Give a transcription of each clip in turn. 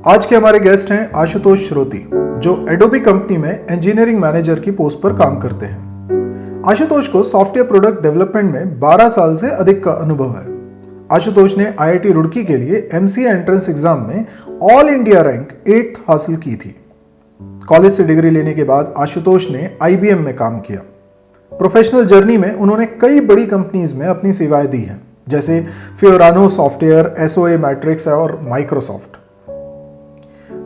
आज के हमारे गेस्ट हैं आशुतोष श्रोती, जो एडोबी कंपनी में इंजीनियरिंग मैनेजर की पोस्ट पर काम करते हैं। आशुतोष को सॉफ्टवेयर प्रोडक्ट डेवलपमेंट में 12 साल से अधिक का अनुभव है। आशुतोष ने आईआईटी रुड़की के लिए एमसीए एंट्रेंस एग्जाम में ऑल इंडिया रैंक 8th हासिल की थी। कॉलेज से डिग्री लेने के बाद आशुतोष ने आईबीएम में काम किया। प्रोफेशनल जर्नी में उन्होंने कई बड़ी कंपनीज में अपनी सेवाएं दी हैं, जैसे फियोरानो सॉफ्टवेयर, एसओए मैट्रिक्स और माइक्रोसॉफ्ट।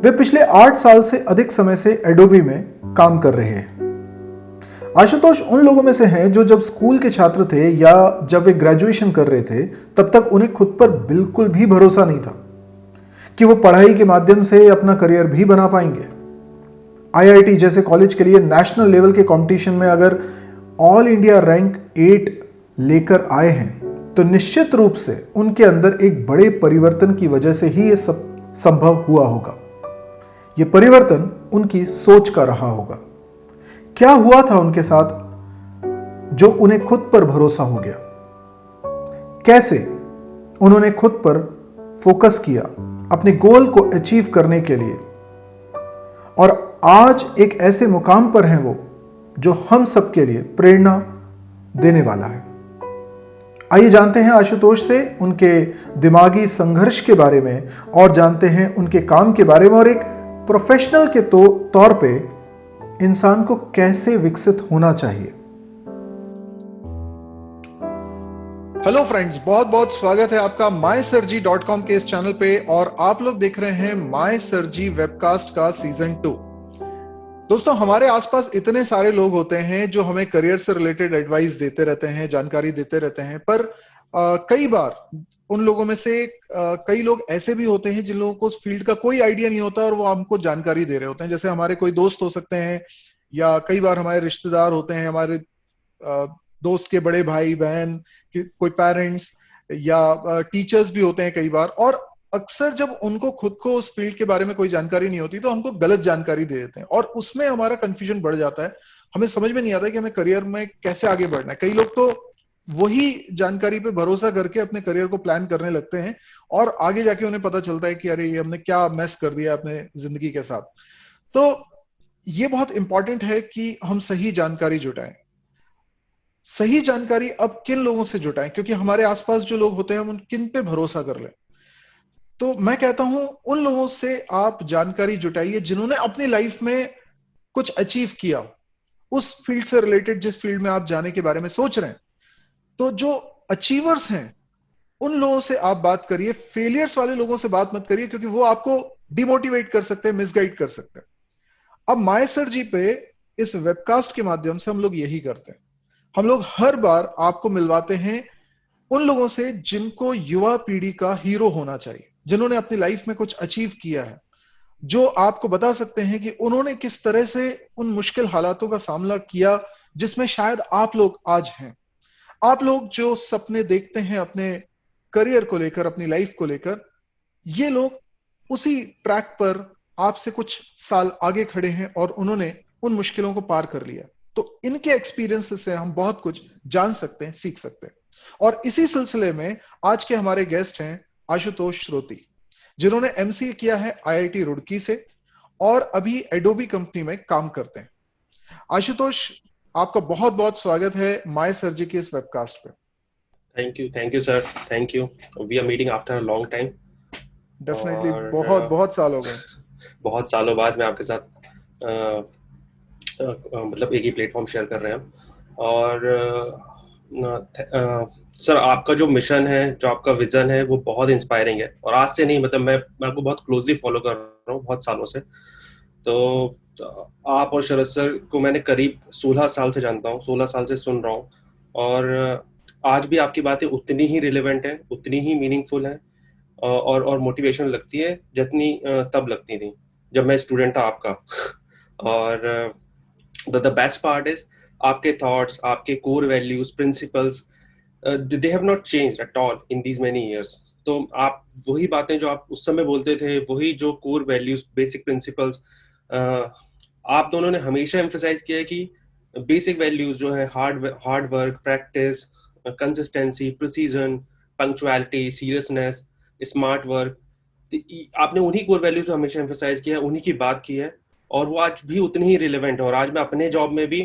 वे पिछले 8 साल से अधिक समय से एडोबी में काम कर रहे हैं। आशुतोष उन लोगों में से हैं जो जब स्कूल के छात्र थे या जब वे ग्रेजुएशन कर रहे थे, तब तक उन्हें खुद पर बिल्कुल भी भरोसा नहीं था कि वो पढ़ाई के माध्यम से अपना करियर भी बना पाएंगे। आईआईटी जैसे कॉलेज के लिए नेशनल लेवल के कंपटीशन में अगर ऑल इंडिया रैंक 8 लेकर आए हैं, तो निश्चित रूप से उनके अंदर एक बड़े परिवर्तन की वजह से ही ये सब संभव हुआ होगा। ये परिवर्तन उनकी सोच का रहा होगा। क्या हुआ था उनके साथ जो उन्हें खुद पर भरोसा हो गया? कैसे उन्होंने खुद पर फोकस किया अपने गोल को अचीव करने के लिए, और आज एक ऐसे मुकाम पर हैं वो जो हम सबके लिए प्रेरणा देने वाला है। आइए जानते हैं आशुतोष से उनके दिमागी संघर्ष के बारे में, और जानते हैं उनके काम के बारे में, और एक प्रोफेशनल के तौर पे इंसान को कैसे विकसित होना चाहिए। हेलो फ्रेंड्स, बहुत बहुत स्वागत है आपका MySirji.com के इस चैनल पे, और आप लोग देख रहे हैं MySirji वेबकास्ट का सीजन 2। दोस्तों, हमारे आसपास इतने सारे लोग होते हैं जो हमें करियर से रिलेटेड एडवाइस देते रहते हैं, जानकारी देते रहते हैं, पर कई बार उन लोगों में से कई लोग ऐसे भी होते हैं जिन लोगों को उस फील्ड का कोई आइडिया नहीं होता और वो हमको जानकारी दे रहे होते हैं। जैसे हमारे कोई दोस्त हो सकते हैं, या कई बार हमारे रिश्तेदार होते हैं, हमारे दोस्त के बड़े भाई बहन, कोई पेरेंट्स या टीचर्स भी होते हैं कई बार। और अक्सर जब उनको खुद को उस फील्ड के बारे में कोई जानकारी नहीं होती तो हमको गलत जानकारी दे देते हैं, और उसमें हमारा कंफ्यूजन बढ़ जाता है। हमें समझ में नहीं आता कि हमें करियर में कैसे आगे बढ़ना है। कई लोग तो वही जानकारी पे भरोसा करके अपने करियर को प्लान करने लगते हैं, और आगे जाके उन्हें पता चलता है कि अरे ये हमने क्या मैस कर दिया अपने जिंदगी के साथ। तो ये बहुत इंपॉर्टेंट है कि हम सही जानकारी जुटाएं। सही जानकारी अब किन लोगों से जुटाएं, क्योंकि हमारे आसपास जो लोग होते हैं हम उन किन पे भरोसा कर लें। तो मैं कहता हूं उन लोगों से आप जानकारी जुटाइए जिन्होंने अपनी लाइफ में कुछ अचीव किया, उस फील्ड से रिलेटेड जिस फील्ड में आप जाने के बारे में सोच रहे हैं। तो जो अचीवर्स हैं उन लोगों से आप बात करिए, फेलियर्स वाले लोगों से बात मत करिए, क्योंकि वो आपको डिमोटिवेट कर सकते हैं, मिसगाइड कर सकते हैं। अब MySirji पे इस वेबकास्ट के माध्यम से हम लोग यही करते हैं। हम लोग हर बार आपको मिलवाते हैं उन लोगों से जिनको युवा पीढ़ी का हीरो होना चाहिए, जिन्होंने अपनी लाइफ में कुछ अचीव किया है, जो आपको बता सकते हैं कि उन्होंने किस तरह से उन मुश्किल हालातों का सामना किया जिसमें शायद आप लोग आज हैं। आप लोग जो सपने देखते हैं अपने करियर को लेकर, अपनी लाइफ को लेकर, ये लोग उसी ट्रैक पर आपसे कुछ साल आगे खड़े हैं और उन्होंने उन मुश्किलों को पार कर लिया। तो इनके एक्सपीरियंस से हम बहुत कुछ जान सकते हैं, सीख सकते हैं। और इसी सिलसिले में आज के हमारे गेस्ट हैं आशुतोष श्रोती, जिन्होंने एमसीए किया है आईआईटी रुड़की से और अभी एडोबी कंपनी में काम करते हैं। आशुतोष, आपका बहुत बहुत स्वागत है MySirji के इस वेबकास्ट पे। Thank you sir, thank you. We are meeting after a long time. Definitely बहुत साल हो गए। बहुत सालों बाद मैं आपके साथ मतलब एक ही प्लेटफॉर्म शेयर कर रहे हैं। और सर, आपका जो मिशन है, जो आपका विजन है, वो बहुत इंस्पायरिंग है। और आज से नहीं, मतलब मैं आपको बहुत क्लोजली फॉलो कर रहा हूँ बहुत सालों से। तो आप और शरद सर को मैंने करीब 16 साल से जानता हूँ, 16 साल से सुन रहा हूँ, और आज भी आपकी बातें उतनी ही रिलेवेंट है, उतनी ही मीनिंगफुल है, और मोटिवेशन लगती है जितनी तब लगती थी जब मैं स्टूडेंट था आपका। और द बेस्ट पार्ट इज आपके थॉट्स, आपके core values, principles, they have not changed at all in these many years. तो आप वही बातें जो आप उस समय बोलते थे, वही जो कोर वैल्यूज, बेसिक प्रिंसिपल्स, आप दोनों ने हमेशा एम्फसाइज किया है कि बेसिक वैल्यूज जो है hard work, practice, consistency, precision, punctuality, seriousness, smart work, आपने उन्हीं कोर वैल्यूज पे हमेशा एम्फोसाइज किया है, उन्हीं की बात की है, और वो आज भी उतनी ही रिलेवेंट है। और आज मैं अपने जॉब में भी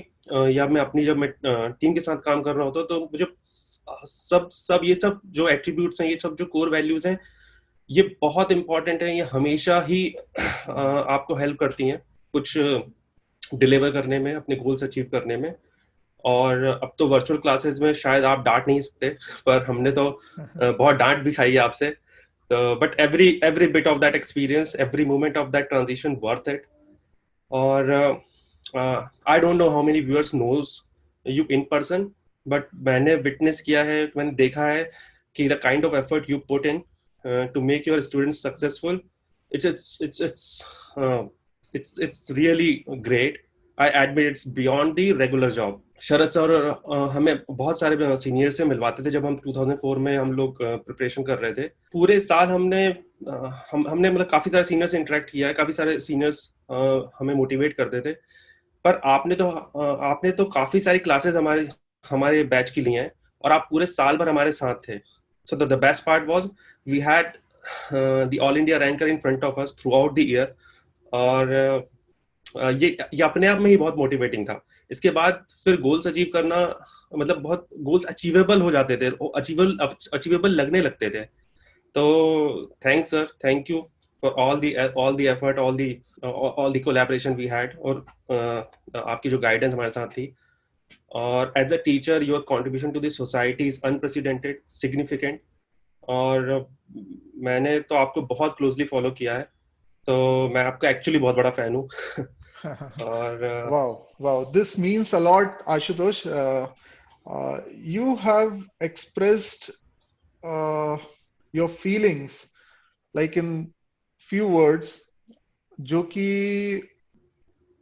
या मैं अपनी जब मैं टीम के साथ काम कर रहा होता हूँ, तो मुझे सब सब ये सब जो एट्रीब्यूट्स हैं, ये सब जो कोर वैल्यूज हैं, ये बहुत इंपॉर्टेंट है। ये हमेशा ही आपको हेल्प करती हैं कुछ डिलीवर करने में, अपने गोल्स अचीव करने में। और अब तो वर्चुअल क्लासेस में शायद आप डांट नहीं सकते, पर हमने तो बहुत डांट भी खाई है आपसे। तो but every bit of that experience, every moment of that transition worth it. और I don't know how many viewers knows you in person, but मैंने विटनेस किया है, मैंने देखा है कि the kind of effort you put in to make your students successful, it's it's it's it's it's really great. I admit it's beyond the regular job. Sharad sir हमें बहुत सारे सीनियर से मिलवाते थे जब हम 2004 में हम लोग प्रिपरेशन कर रहे थे। पूरे साल हमने मतलब काफी सारे सीनियर से इंटरेक्ट किया है, काफी सारे सीनियर्स हमें मोटिवेट करते थे। पर आपने तो काफी सारी क्लासेस हमारे हमारे बैच की ली हैं, और आप पूरे साल भर हमारे साथ थे। So the best part was we had the all India ranker in front of us throughout the year. और ये अपने आप में ही बहुत मोटिवेटिंग था। इसके बाद फिर गोल्स अचीव करना, मतलब बहुत गोल्स अचीवेबल हो जाते थे, अचीवेबल लगने लगते थे। तो thanks sir, thank you for all the effort, all the collaboration we had, और आपकी जो गाइडेंस हमारे साथ थी। और as a teacher your contribution to the society is unprecedented, significant. और मैंने तो आपको बहुत क्लोजली फॉलो किया है, तो मैं आपका एक्चुअली बहुत बड़ा फैन हूँ। और Wow, wow. This means a lot, Ashutosh. You have expressed uh, your feelings like in few words, जो कि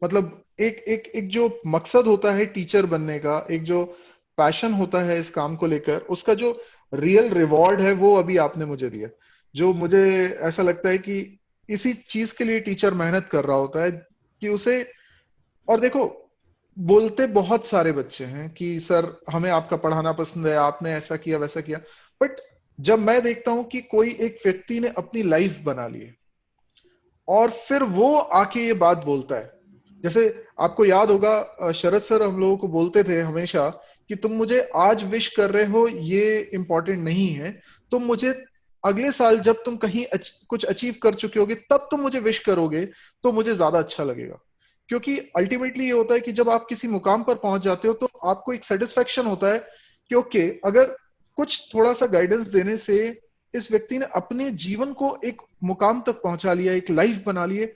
मतलब एक एक एक जो मकसद होता है टीचर बनने का, एक जो पैशन होता है इस काम को लेकर, उसका जो रियल रिवॉर्ड है वो अभी आपने मुझे दिया। जो मुझे ऐसा लगता है कि इसी चीज के लिए टीचर मेहनत कर रहा होता है कि उसे, और देखो, बोलते बहुत सारे बच्चे हैं कि सर हमें आपका पढ़ाना पसंद है, आपने ऐसा किया वैसा किया, बट जब मैं देखता हूं कि कोई एक व्यक्ति ने अपनी लाइफ बना ली है और फिर वो आके ये बात बोलता है, जैसे आपको याद होगा शरद सर हम लोगों को बोलते थे हमेशा कि तुम मुझे आज विश कर रहे हो ये इंपॉर्टेंट नहीं है, तुम मुझे अगले साल जब तुम कहीं कुछ अचीव कर चुके होगे तब तुम मुझे विश करोगे तो मुझे ज्यादा अच्छा लगेगा। क्योंकि अल्टीमेटली ये होता है कि जब आप किसी मुकाम पर पहुंच जाते हो तो आपको एक सेटिस्फेक्शन होता है कि ओके, अगर कुछ थोड़ा सा गाइडेंस देने से इस व्यक्ति ने अपने जीवन को एक मुकाम तक पहुंचा लिया, एक लाइफ बना ली है,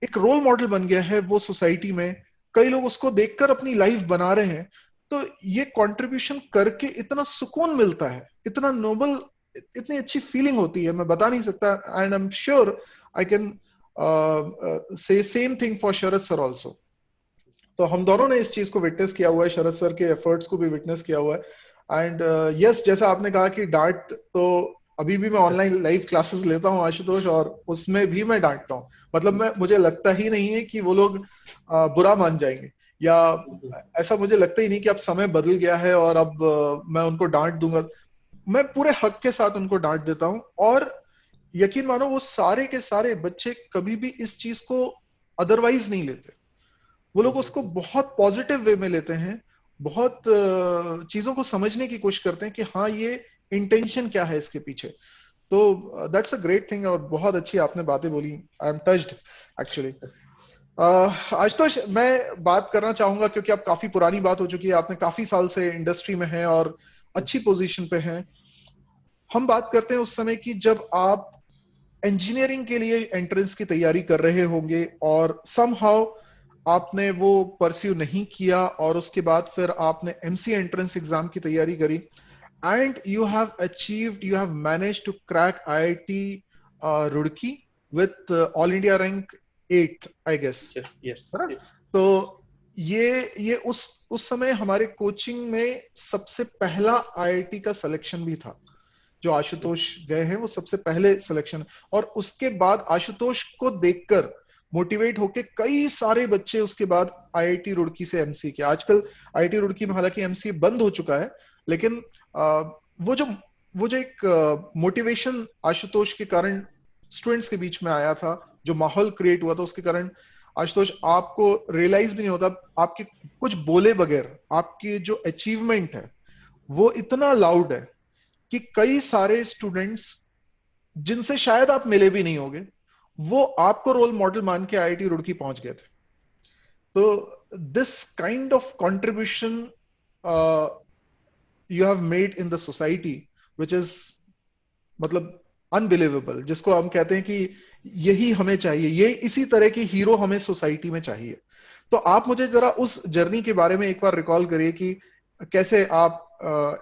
एक रोल मॉडल बन गया है वो सोसाइटी में, कई लोग उसको देखकर अपनी लाइफ बना रहे हैं, तो ये कंट्रीब्यूशन करके इतना सुकून मिलता है, इतना नोबल, इतनी अच्छी फीलिंग होती है, मैं बता नहीं सकता। And I am sure I can say same thing for Sharad sir also. तो हम दोनों ने इस चीज को विटनेस किया हुआ है, शरद सर के एफर्ट्स को भी विटनेस किया हुआ है। एंड यस, जैसा आपने कहा कि डांट तो अभी भी मैं ऑनलाइन लाइव क्लासेस लेता हूँ आशुतोष, और उसमें भी मैं डांटता हूँ। मतलब मैं, मुझे लगता ही नहीं है कि वो लोग बुरा मान जाएंगे, या ऐसा मुझे लगता ही नहीं कि अब समय बदल गया है और अब मैं उनको डांट दूंगा। मैं पूरे हक के साथ उनको डांट देता हूँ, और यकीन मानो वो सारे के सारे बच्चे कभी भी इस चीज को अदरवाइज नहीं लेते, वो लोग उसको बहुत पॉजिटिव वे में लेते हैं, बहुत चीजों को समझने की कोशिश करते हैं कि हाँ ये इंटेंशन क्या है इसके पीछे। तो दैट्स अ ग्रेट थिंग, और बहुत अच्छी आपने बातें बोली, I am touched actually. Ashutosh, मैं बात करना चाहूंगा क्योंकि अब काफी पुरानी बात हो चुकी है, आपने काफी साल से इंडस्ट्री में हैं और अच्छी पोजीशन पे हैं। हम बात करते हैं उस समय की जब आप इंजीनियरिंग के लिए एंट्रेंस की तैयारी कर रहे होंगे और समहाउ आपने वो परस्यू नहीं किया, और उसके बाद फिर आपने एमसी एंट्रेंस एग्जाम की तैयारी करी, and you have manage to crack IIT Roorkee with all India rank 8th, I guess, yes, है ना? तो ये उस समय हमारे कोचिंग में सबसे पहला आईआईटी का सिलेक्शन भी था, जो आशुतोष गए हैं वो सबसे पहले सिलेक्शन। और उसके बाद आशुतोष को देखकर मोटिवेट होके कई सारे बच्चे उसके बाद आईआईटी रुड़की से एमसी के, आजकल आईआईटी रुड़की में हालांकि एमसी बंद हो चुका है, लेकिन वो जो एक मोटिवेशन आशुतोष के कारण स्टूडेंट्स के बीच में आया था, जो माहौल क्रिएट हुआ था, उसके कारण आशुतोष आपको रियलाइज भी नहीं होता, आपके कुछ बोले बगैर आपकी जो अचीवमेंट है वो इतना लाउड है कि कई सारे स्टूडेंट्स जिनसे शायद आप मिले भी नहीं होगे, वो आपको रोल मॉडल मान के आईआईटी रुड़की पहुंच गए थे। तो this kind of contribution you have made in the society which is मतलब अनबिलीवेबल, जिसको हम कहते हैं कि यही हमें चाहिए, ये इसी तरह के हीरो हमें सोसाइटी में चाहिए। तो आप मुझे जरा उस जर्नी के बारे में एक बार रिकॉल करिए कि कैसे आप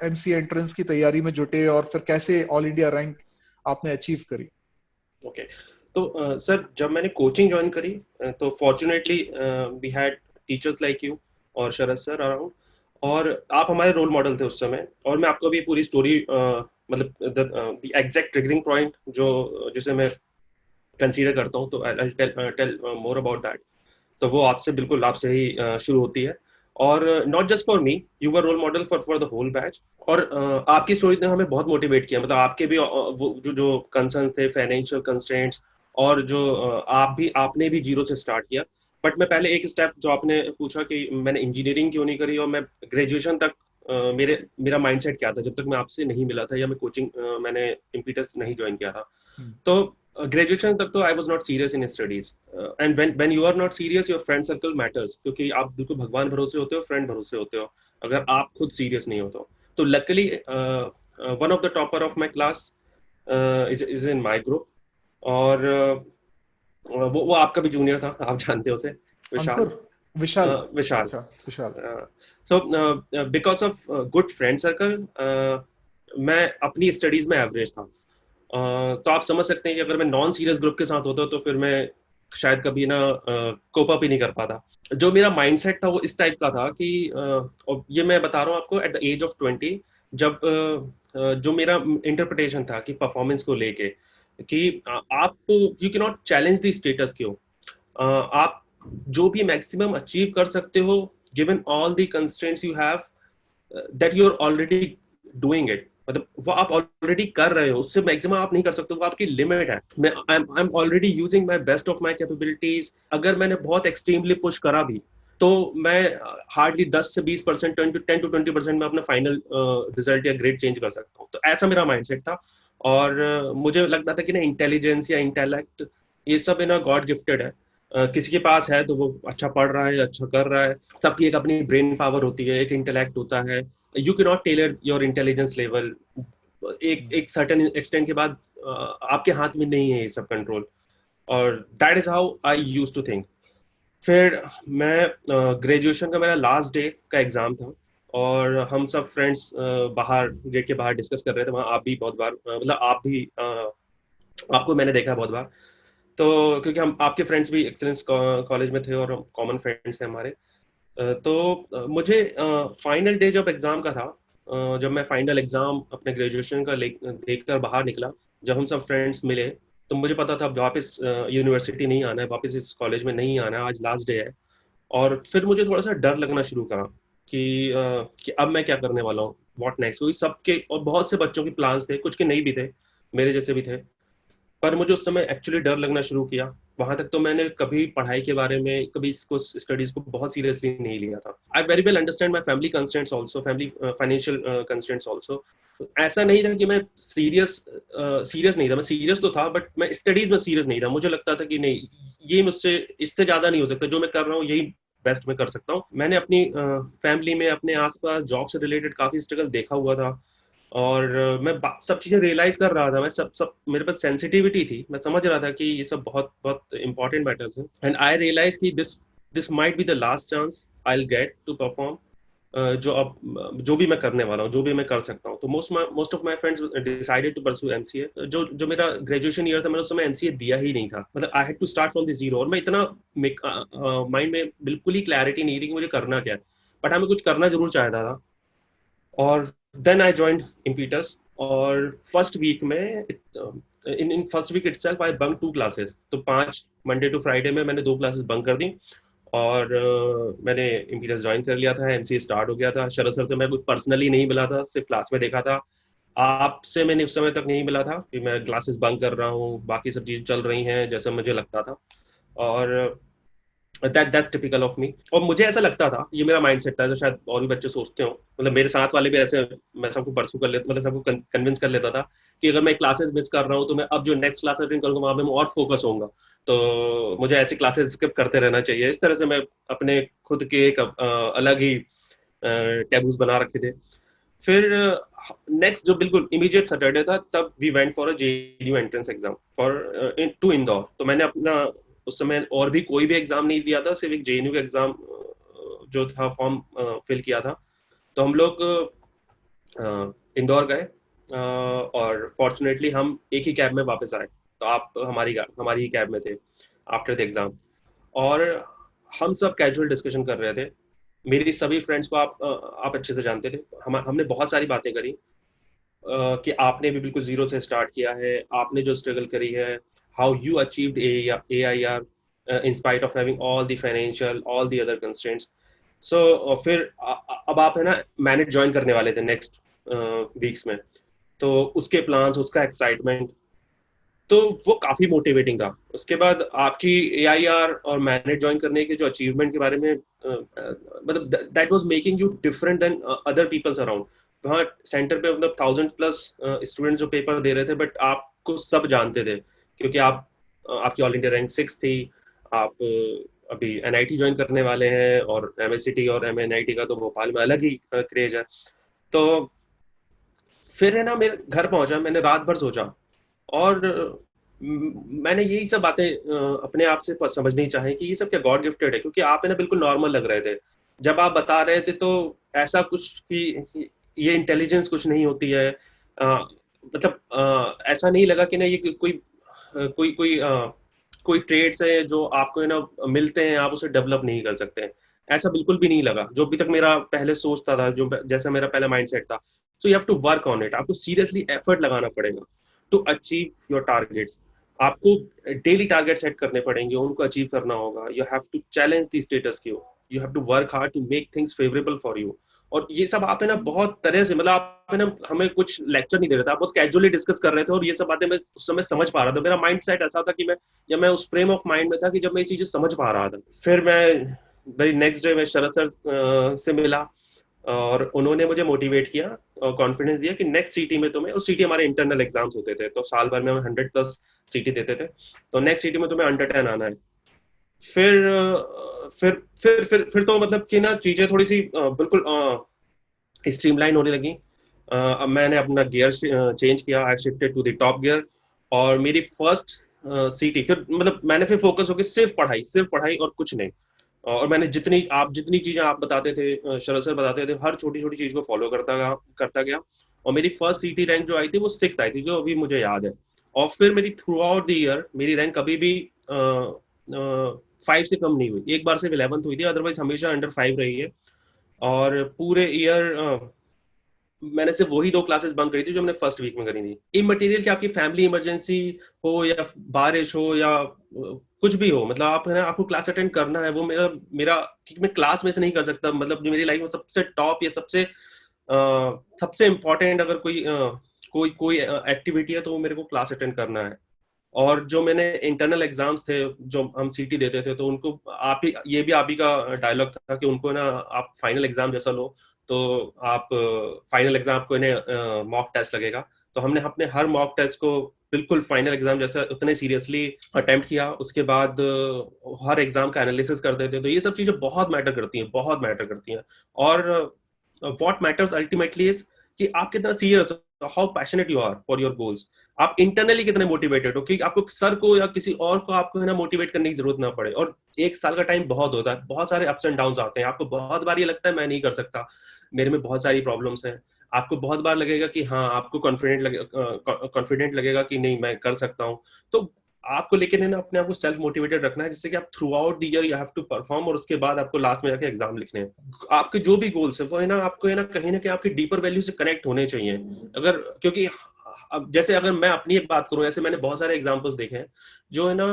एमसीए एंट्रेंस की तैयारी में जुटे और फिर कैसे ऑल इंडिया रैंक आपने अचीव करी। ओके, तो सर जब मैंने कोचिंग ज्वाइन करी तो fortunately we had teachers like you और शरद सर अराउंड, और आप हमारे रोल मॉडल थे उस समय। और मैं आपको अभी पूरी स्टोरी मतलब द एग्जैक्ट ट्रिगरिंग पॉइंट जो जिसे मैं कंसीडर करता हूँ, तो I tell more about that. तो वो आपसे बिल्कुल आपसे ही शुरू होती है। और not just for me, you were role model for the whole batch. और आपकी स्टोरी ने हमें बहुत मोटिवेट किया, मतलब आपके भी वो जो कंसर्न्स थे, फाइनेंशियल कंस्ट्रेंट्स, और जो आपने भी जीरो से स्टार्ट किया। बट मैं पहले एक स्टेप जो आपने पूछा कि मैंने इंजीनियरिंग क्यों नहीं करी, और मैं ग्रेजुएशन तक मेरा माइंडसेट क्या था जब तक मैं आपसे नहीं मिला था, या मैं कोचिंग मैंने इम्पीटस नहीं ज्वाइन किया था। तो ग्रेजुएशन तक तो I was not serious in studies, and when you are not serious, your friend circle matters, क्योंकि आप बिल्कुल भगवान भरोसे होते हो, फ्रेंड भरोसे होते हो, अगर आप खुद सीरियस नहीं होते हो। तो luckily one of the topper of my class is in my group, और वो आपका भी जूनियर था, आप जानते हो उसे, विशाल। अंकुर, विशाल, विशाल। अच्छा Vishal. So because of good friend circle मैं अपनी स्टडीज में एवरेज था। तो आप समझ सकते हैं कि अगर मैं नॉन सीरियस ग्रुप के साथ होता तो फिर मैं शायद कभी ना कोप अप ही नहीं कर पाता। जो मेरा माइंडसेट था वो इस टाइप का था कि और ये मैं बता रहा हूँ आपको एट द एज ऑफ 20, जब जो मेरा इंटरप्रिटेशन था कि परफॉर्मेंस को लेके, कि आप you can not challenge the status quo, आप जो भी मैक्सिमम अचीव कर सकते हो given all the constraints you have, that you are already doing it, मतलब वो आप ऑलरेडी कर रहे हो, उससे मैक्सिमम आप नहीं कर सकते, वो आपकी लिमिट है। मैं I am already using my best of my capabilities. अगर मैंने बहुत एक्सट्रीमली पुश करा भी तो मैं हार्डली 10 से 20%, 10 to 20% में अपना फाइनल रिजल्ट या ग्रेड चेंज कर सकता हूँ। तो ऐसा मेरा माइंडसेट था। और मुझे लगता था कि ना इंटेलिजेंस या इंटेलेक्ट ये सब ना गॉड गिफ्टेड है। किसी के पास है तो वो अच्छा पढ़ रहा है, अच्छा कर रहा है, सबकी एक अपनी ब्रेन पावर होती है, एक इंटेलेक्ट होता है। You can not tailor your intelligence level, एक सर्टेन एक्सटेंट के बाद आपके हाथ में नहीं है ये सब कंट्रोल। और that is how I used to think. फिर मैं ग्रेजुएशन का मेरा लास्ट डे का एग्जाम था, और हम सब फ्रेंड्स बाहर गेट के बाहर डिस्कस कर रहे थे। वहाँ आप भी बहुत बार मतलब आप भी आपको मैंने देखा बहुत बार, तो क्योंकि हम आपके फ्रेंड्स भी एक्सेलेंस कॉलेज में थे और कॉमन फ्रेंड्स थे हमारे। तो मुझे फाइनल डे जब एग्जाम का था, जब मैं फाइनल एग्जाम अपने ग्रेजुएशन का देख कर बाहर निकला, जब हम सब फ्रेंड्स मिले, तो मुझे पता था वापस यूनिवर्सिटी नहीं आना है, वापस इस कॉलेज में नहीं आना है, आज लास्ट डे है। और फिर मुझे थोड़ा सा डर लगना शुरू करा कि अब मैं क्या करने वाला हूँ, व्हाट नेक्स्ट, क्योंकि सबके और बहुत से बच्चों के प्लान्स थे, कुछ के नहीं भी थे, मेरे जैसे भी थे। पर मुझे उस समय एक्चुअली डर लगना शुरू किया। वहां तक तो मैंने कभी पढ़ाई के बारे में, कभी इसको स्टडीज को बहुत सीरियसली नहीं लिया था। I very well understand my family constraints also, family financial constraints also. ऐसा नहीं था कि मैं सीरियस नहीं था, मैं सीरियस तो था, बट मैं स्टडीज में सीरियस नहीं था। मुझे लगता था कि नहीं, ये मुझसे इससे ज्यादा नहीं हो सकता, जो मैं कर रहा हूँ यही बेस्ट में कर सकता हूँ। मैंने अपनी फैमिली में, अपने आसपास जॉब से रिलेटेड काफी स्ट्रगल देखा हुआ था, और मैं सब चीजें रियलाइज कर रहा था। मैं सब मेरे पास सेंसिटिविटी थी, मैं समझ रहा था कि ये सब बहुत बहुत इंपॉर्टेंट मैटर्स हैं। एंड आई रियलाइज कि this might be the last chance I will get to perform, जो भी मैं करने वाला हूँ, जो भी मैं कर सकता हूँ। तो most of my friends decided to pursue MCA. जो मेरा ग्रेजुएशन ईयर था, मैंने उस समय एमसीए दिया ही नहीं था, मतलब I had to start from the zero. और मैं इतना माइंड में बिल्कुल ही क्लैरिटी नहीं थी कि मुझे करना क्या है, बट हमें कुछ करना जरूर चाहता था। और देन आई ज्वाइंड इम्पीटस, और फर्स्ट वीक में in first week itself I bunk 2 classes. तो 5 मंडे टू फ्राइडे में मैंने 2 क्लासेस बंक कर दी, और मैंने इम्पीटस ज्वाइन कर लिया था। एमसीए स्टार्ट हो गया था। शरद सर से मैं कुछ पर्सनली नहीं मिला था, सिर्फ क्लास में देखा था। आपसे मैंने उस समय तक नहीं मिला था कि मैं क्लासेस बंक कर रहा हूँ, बाकी सब चीजें चल रही हैं जैसे मुझे लगता था। और दैट्स टिपिकल ऑफ मी। और मुझे ऐसा लगता था, ये मेरा माइंडसेट था, जो शायद और भी बच्चे सोचते हो, मतलब मेरे साथ वाले भी ऐसे, मैं सबको परसू कर लेता, मतलब सबको कन्विंस कर लेता था कि अगर मैं क्लासेस मिस कर रहा हूँ तो मैं अब जो नेक्स्ट क्लास अटेंड करूंगा वहां पे मैं और फोकस होऊंगा, तो मुझे ऐसी क्लासेस स्किप करते रहना चाहिए। इस तरह से मैं अपने खुद के एक अलग ही टैबूज बना रखे थे। फिर नेक्स्ट जो बिल्कुल इमीडिएट सैटरडे था, तब we went for a JNU entrance exam for to Indore. तो मैंने अपना उस समय और भी कोई भी एग्जाम नहीं दिया था, सिर्फ एक जेएनयू का एग्जाम जो था फॉर्म फिल किया था। तो हम लोग इंदौर गए, और फॉर्चुनेटली हम एक ही कैब में वापस आए। तो आप हमारी ही कैब में थे आफ्टर द एग्जाम। और हम सब कैजुअल डिस्कशन कर रहे थे। मेरी सभी फ्रेंड्स को आप अच्छे से जानते थे। हमने बहुत सारी बातें करी, कि आपने भी बिल्कुल जीरो से स्टार्ट किया है, आपने जो स्ट्रगल करी है, how you achieved AIR in spite of having all the financial, all the other constraints. So फिर अब आप है ना मैनेज ज्वाइन करने वाले थे नेक्स्ट वीक्स में, तो उसके प्लान्स, उसका एक्साइटमेंट, तो वो काफी मोटिवेटिंग था। उसके बाद आपकी AIR और मैनेज ज्वाइन करने के जो अचीवमेंट के बारे में मतलब that was making you different then other peoples around. वहाँ सेंटर पे मतलब 1000+ स्टूडेंट जो पेपर दे रहे थे, बट आपको सब जानते थे क्योंकि आपकी ऑल इंडिया रैंक 6 थी। आप अभी NIT ज्वाइन करने वाले हैं, और MSCT और MNIT का तो भोपाल में अलग ही क्रेज है। तो फिर है ना मेरे घर पहुंचा, मैंने रात भर सोचा, और मैंने यही सब बातें अपने आप से समझनी चाहे कि ये सब क्या गॉड गिफ्टेड है, क्योंकि आप है ना बिल्कुल नॉर्मल लग रहे थे जब आप बता रहे थे। तो ऐसा कुछ कि ये इंटेलिजेंस कुछ नहीं होती है, मतलब ऐसा नहीं लगा कि ना ये कोई कोई कोई ट्रेड्स है जो आपको है ना मिलते हैं, आप उसे डेवलप नहीं कर सकते हैं। ऐसा बिल्कुल भी नहीं लगा, जो अभी तक मेरा पहले सोचता था, जो जैसा मेरा पहला माइंडसेट था। So you have to work on it, आपको सीरियसली एफर्ट लगाना पड़ेगा टू अचीव योर टारगेट्स। आपको डेली टारगेट सेट करने पड़ेंगे, उनको अचीव करना होगा। You have to challenge the status quo, you have to work hard to make things favourable for you. और ये सब आप है ना बहुत तरह से, मतलब आप है ना हमें कुछ लेक्चर नहीं दे रहे थे, आप बहुत कैजुअली डिस्कस कर रहे थे, और ये सब बातें मैं उस समय समझ पा रहा था। मेरा माइंड सेट ऐसा था कि मैं उस फ्रेम ऑफ माइंड में था कि जब मैं ये चीजें समझ पा रहा था। फिर मैं वेरी नेक्स्ट डे मैं शरद सर से मिला, और उन्होंने मुझे मोटिवेट किया और कॉन्फिडेंस दिया कि नेक्स्ट सीटी में तुम्हें, उस सीटी हमारे इंटरनल एग्जाम्स होते थे, तो साल भर में हम 100+ सीटी देते थे, तो नेक्स्ट सीटी में तुम्हें अंडर 10 आना है। फिर फिर तो मतलब कि ना चीजें थोड़ी सी बिल्कुल स्ट्रीमलाइन होने लगी। अब मैंने अपना गियर चेंज किया, I shifted to the top gear. और मेरी फर्स्ट सीटी, फिर मतलब मैंने फिर फोकस होकर सिर्फ पढ़ाई और कुछ नहीं। और मैंने जितनी चीजें आप बताते थे, शरद सर बताते थे, हर छोटी छोटी चीज को फॉलो करता गया। और मेरी फर्स्ट सीटी रैंक जो आई थी वो 6th आई थी, जो अभी मुझे याद है। और फिर मेरी थ्रू आउट द ईयर मेरी रैंक कभी भी 5 से कम नहीं हुई। एक बार सिर्फ 11th हुई थी, अदरवाइज हमेशा अंडर 5 रही है। और पूरे ईयर मैंने सिर्फ वही 2 क्लासेस बंक करी थी जो मैंने फर्स्ट वीक में करी थी। इमटेरियल, कि आपकी फैमिली इमरजेंसी हो या बारिश हो या कुछ भी हो, मतलब आप है ना आपको क्लास अटेंड करना है। वो मेरा मेरा क्योंकि मैं क्लास में से नहीं कर सकता, मतलब जो मेरी लाइफ में सबसे टॉप या सबसे इम्पोर्टेंट अगर कोई एक्टिविटी है तो वो मेरे को क्लास अटेंड करना है। और जो मैंने इंटरनल एग्जाम्स थे जो हम सीटी देते थे, तो उनको आप ही का डायलॉग था कि उनको ना आप फाइनल एग्जाम जैसा लो। तो आप फाइनल एग्जाम को इन्हें मॉक टेस्ट लगेगा। तो हमने अपने हर मॉक टेस्ट को बिल्कुल फाइनल एग्जाम जैसा उतने सीरियसली अटेम्प्ट किया। उसके बाद हर एग्जाम का एनालिसिस करते थे। तो ये सब चीजें बहुत मैटर करती हैं, बहुत मैटर करती हैं। और व्हाट मैटर्स अल्टीमेटली इज कि आप कितना सीरियस हो, how passionate you are for your goals. आप इंटरनली कितने मोटिवेटेड हो कि आपको सर को या किसी और को आपको है ना मोटिवेट करने की जरूरत ना पड़े। और एक साल का टाइम बहुत होता है, बहुत सारे अप्स एंड डाउन्स आते हैं। आपको बहुत बार ये लगता है मैं नहीं कर सकता, मेरे में बहुत सारी प्रॉब्लम्स हैं। आपको बहुत बार लगेगा कि हाँ, आपको कॉन्फिडेंट लगेगा कि नहीं मैं कर सकता हूँ। तो आपको लेकिन है ना अपने आप को सेल्फ मोटिवेटेड रखना है, जिससे कि आप throughout the year you have to perform, और उसके बाद आपको लास्ट में जाके एग्जाम लिखने हैं। आपके जो भी गोल्स है वो है ना आपको है ना कहीं ना कहीं आपके डीपर वैल्यू से कनेक्ट होने चाहिए। अगर क्योंकि अब जैसे अगर मैं अपनी एक बात करूं, ऐसे मैंने बहुत सारे एग्जांपल्स देखे हैं जो है ना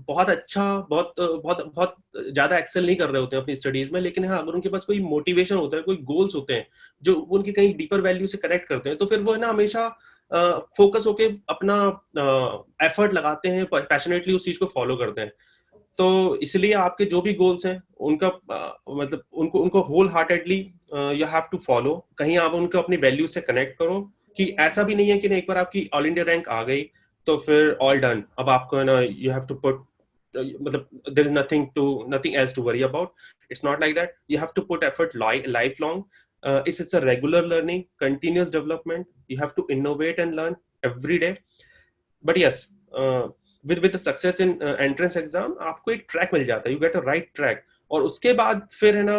बहुत अच्छा, बहुत बहुत बहुत ज्यादा एक्सेल नहीं कर रहे होते हैं अपनी स्टडीज में, लेकिन हाँ अगर उनके पास कोई मोटिवेशन होता है, कोई गोल्स होते हैं जो उनके कहीं डीपर वैल्यू से कनेक्ट करते हैं, तो फिर वो है ना हमेशा फोकस होके अपना एफर्ट लगाते हैं, पैशनेटली उस चीज को फॉलो करते हैं। तो इसलिए आपके जो भी गोल्स हैं उनका मतलब उनको उनको whole heartedly you have to follow. कहीं आप उनको अपनी वैल्यू से कनेक्ट करो, कि ऐसा भी नहीं है कि ना एक बार आपकी ऑल इंडिया रैंक आ गई तो फिर ऑल डन, अब आपको है ना यू हैव टू पुट मतलब there is nothing else to worry about. It's not like that, you have to put effort life long. It's a regular learning, continuous development, you have to innovate and learn every day. But yes, with success in entrance exam आपको एक track मिल जाता है, you get a right track. और उसके बाद फिर है ना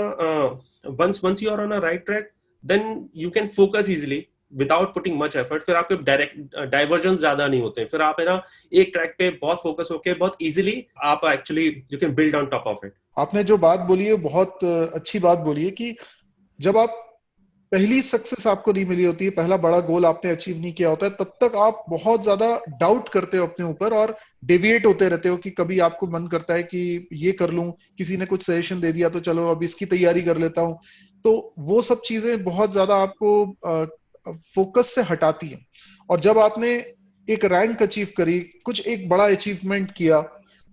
once you are on a right track, then you can focus easily without putting much effort. फिर आपके डायरेक्ट डाइवर्जन ज्यादा नहीं होते हैं, फिर आप है ना एक ट्रैक पे बहुत फोकस होके बहुत इजिली आप actually you can build on top of it. आपने जो बात बोली है बहुत अच्छी बात बोली है कि जब आप पहली सक्सेस आपको नहीं मिली होती है, पहला बड़ा गोल आपने अचीव नहीं किया होता है, तब तक आप बहुत ज्यादा डाउट करते हो अपने ऊपर और डेविएट होते रहते हो कि कभी आपको मन करता है कि ये कर लूं, किसी ने कुछ सजेशन दे दिया तो चलो अब इसकी तैयारी कर लेता हूं। तो वो सब चीजें बहुत ज्यादा आपको फोकस से हटाती हैं। और जब आपने एक रैंक अचीव करी, कुछ एक बड़ा अचीवमेंट किया,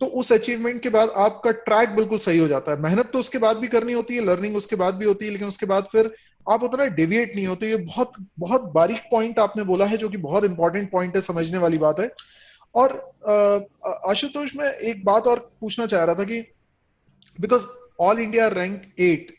तो उस अचीवमेंट के बाद आपका ट्रैक बिल्कुल सही हो जाता है। मेहनत तो उसके बाद भी करनी होती है, लर्निंग उसके बाद भी होती है, लेकिन उसके बाद फिर आप उतना डेविएट नहीं होते। ये बहुत बहुत बारीक पॉइंट आपने बोला है, जो कि बहुत इंपॉर्टेंट पॉइंट है, समझने वाली बात है। और आशुतोष, मैं एक बात और पूछना चाह रहा था कि बिकॉज ऑल इंडिया रैंक 8,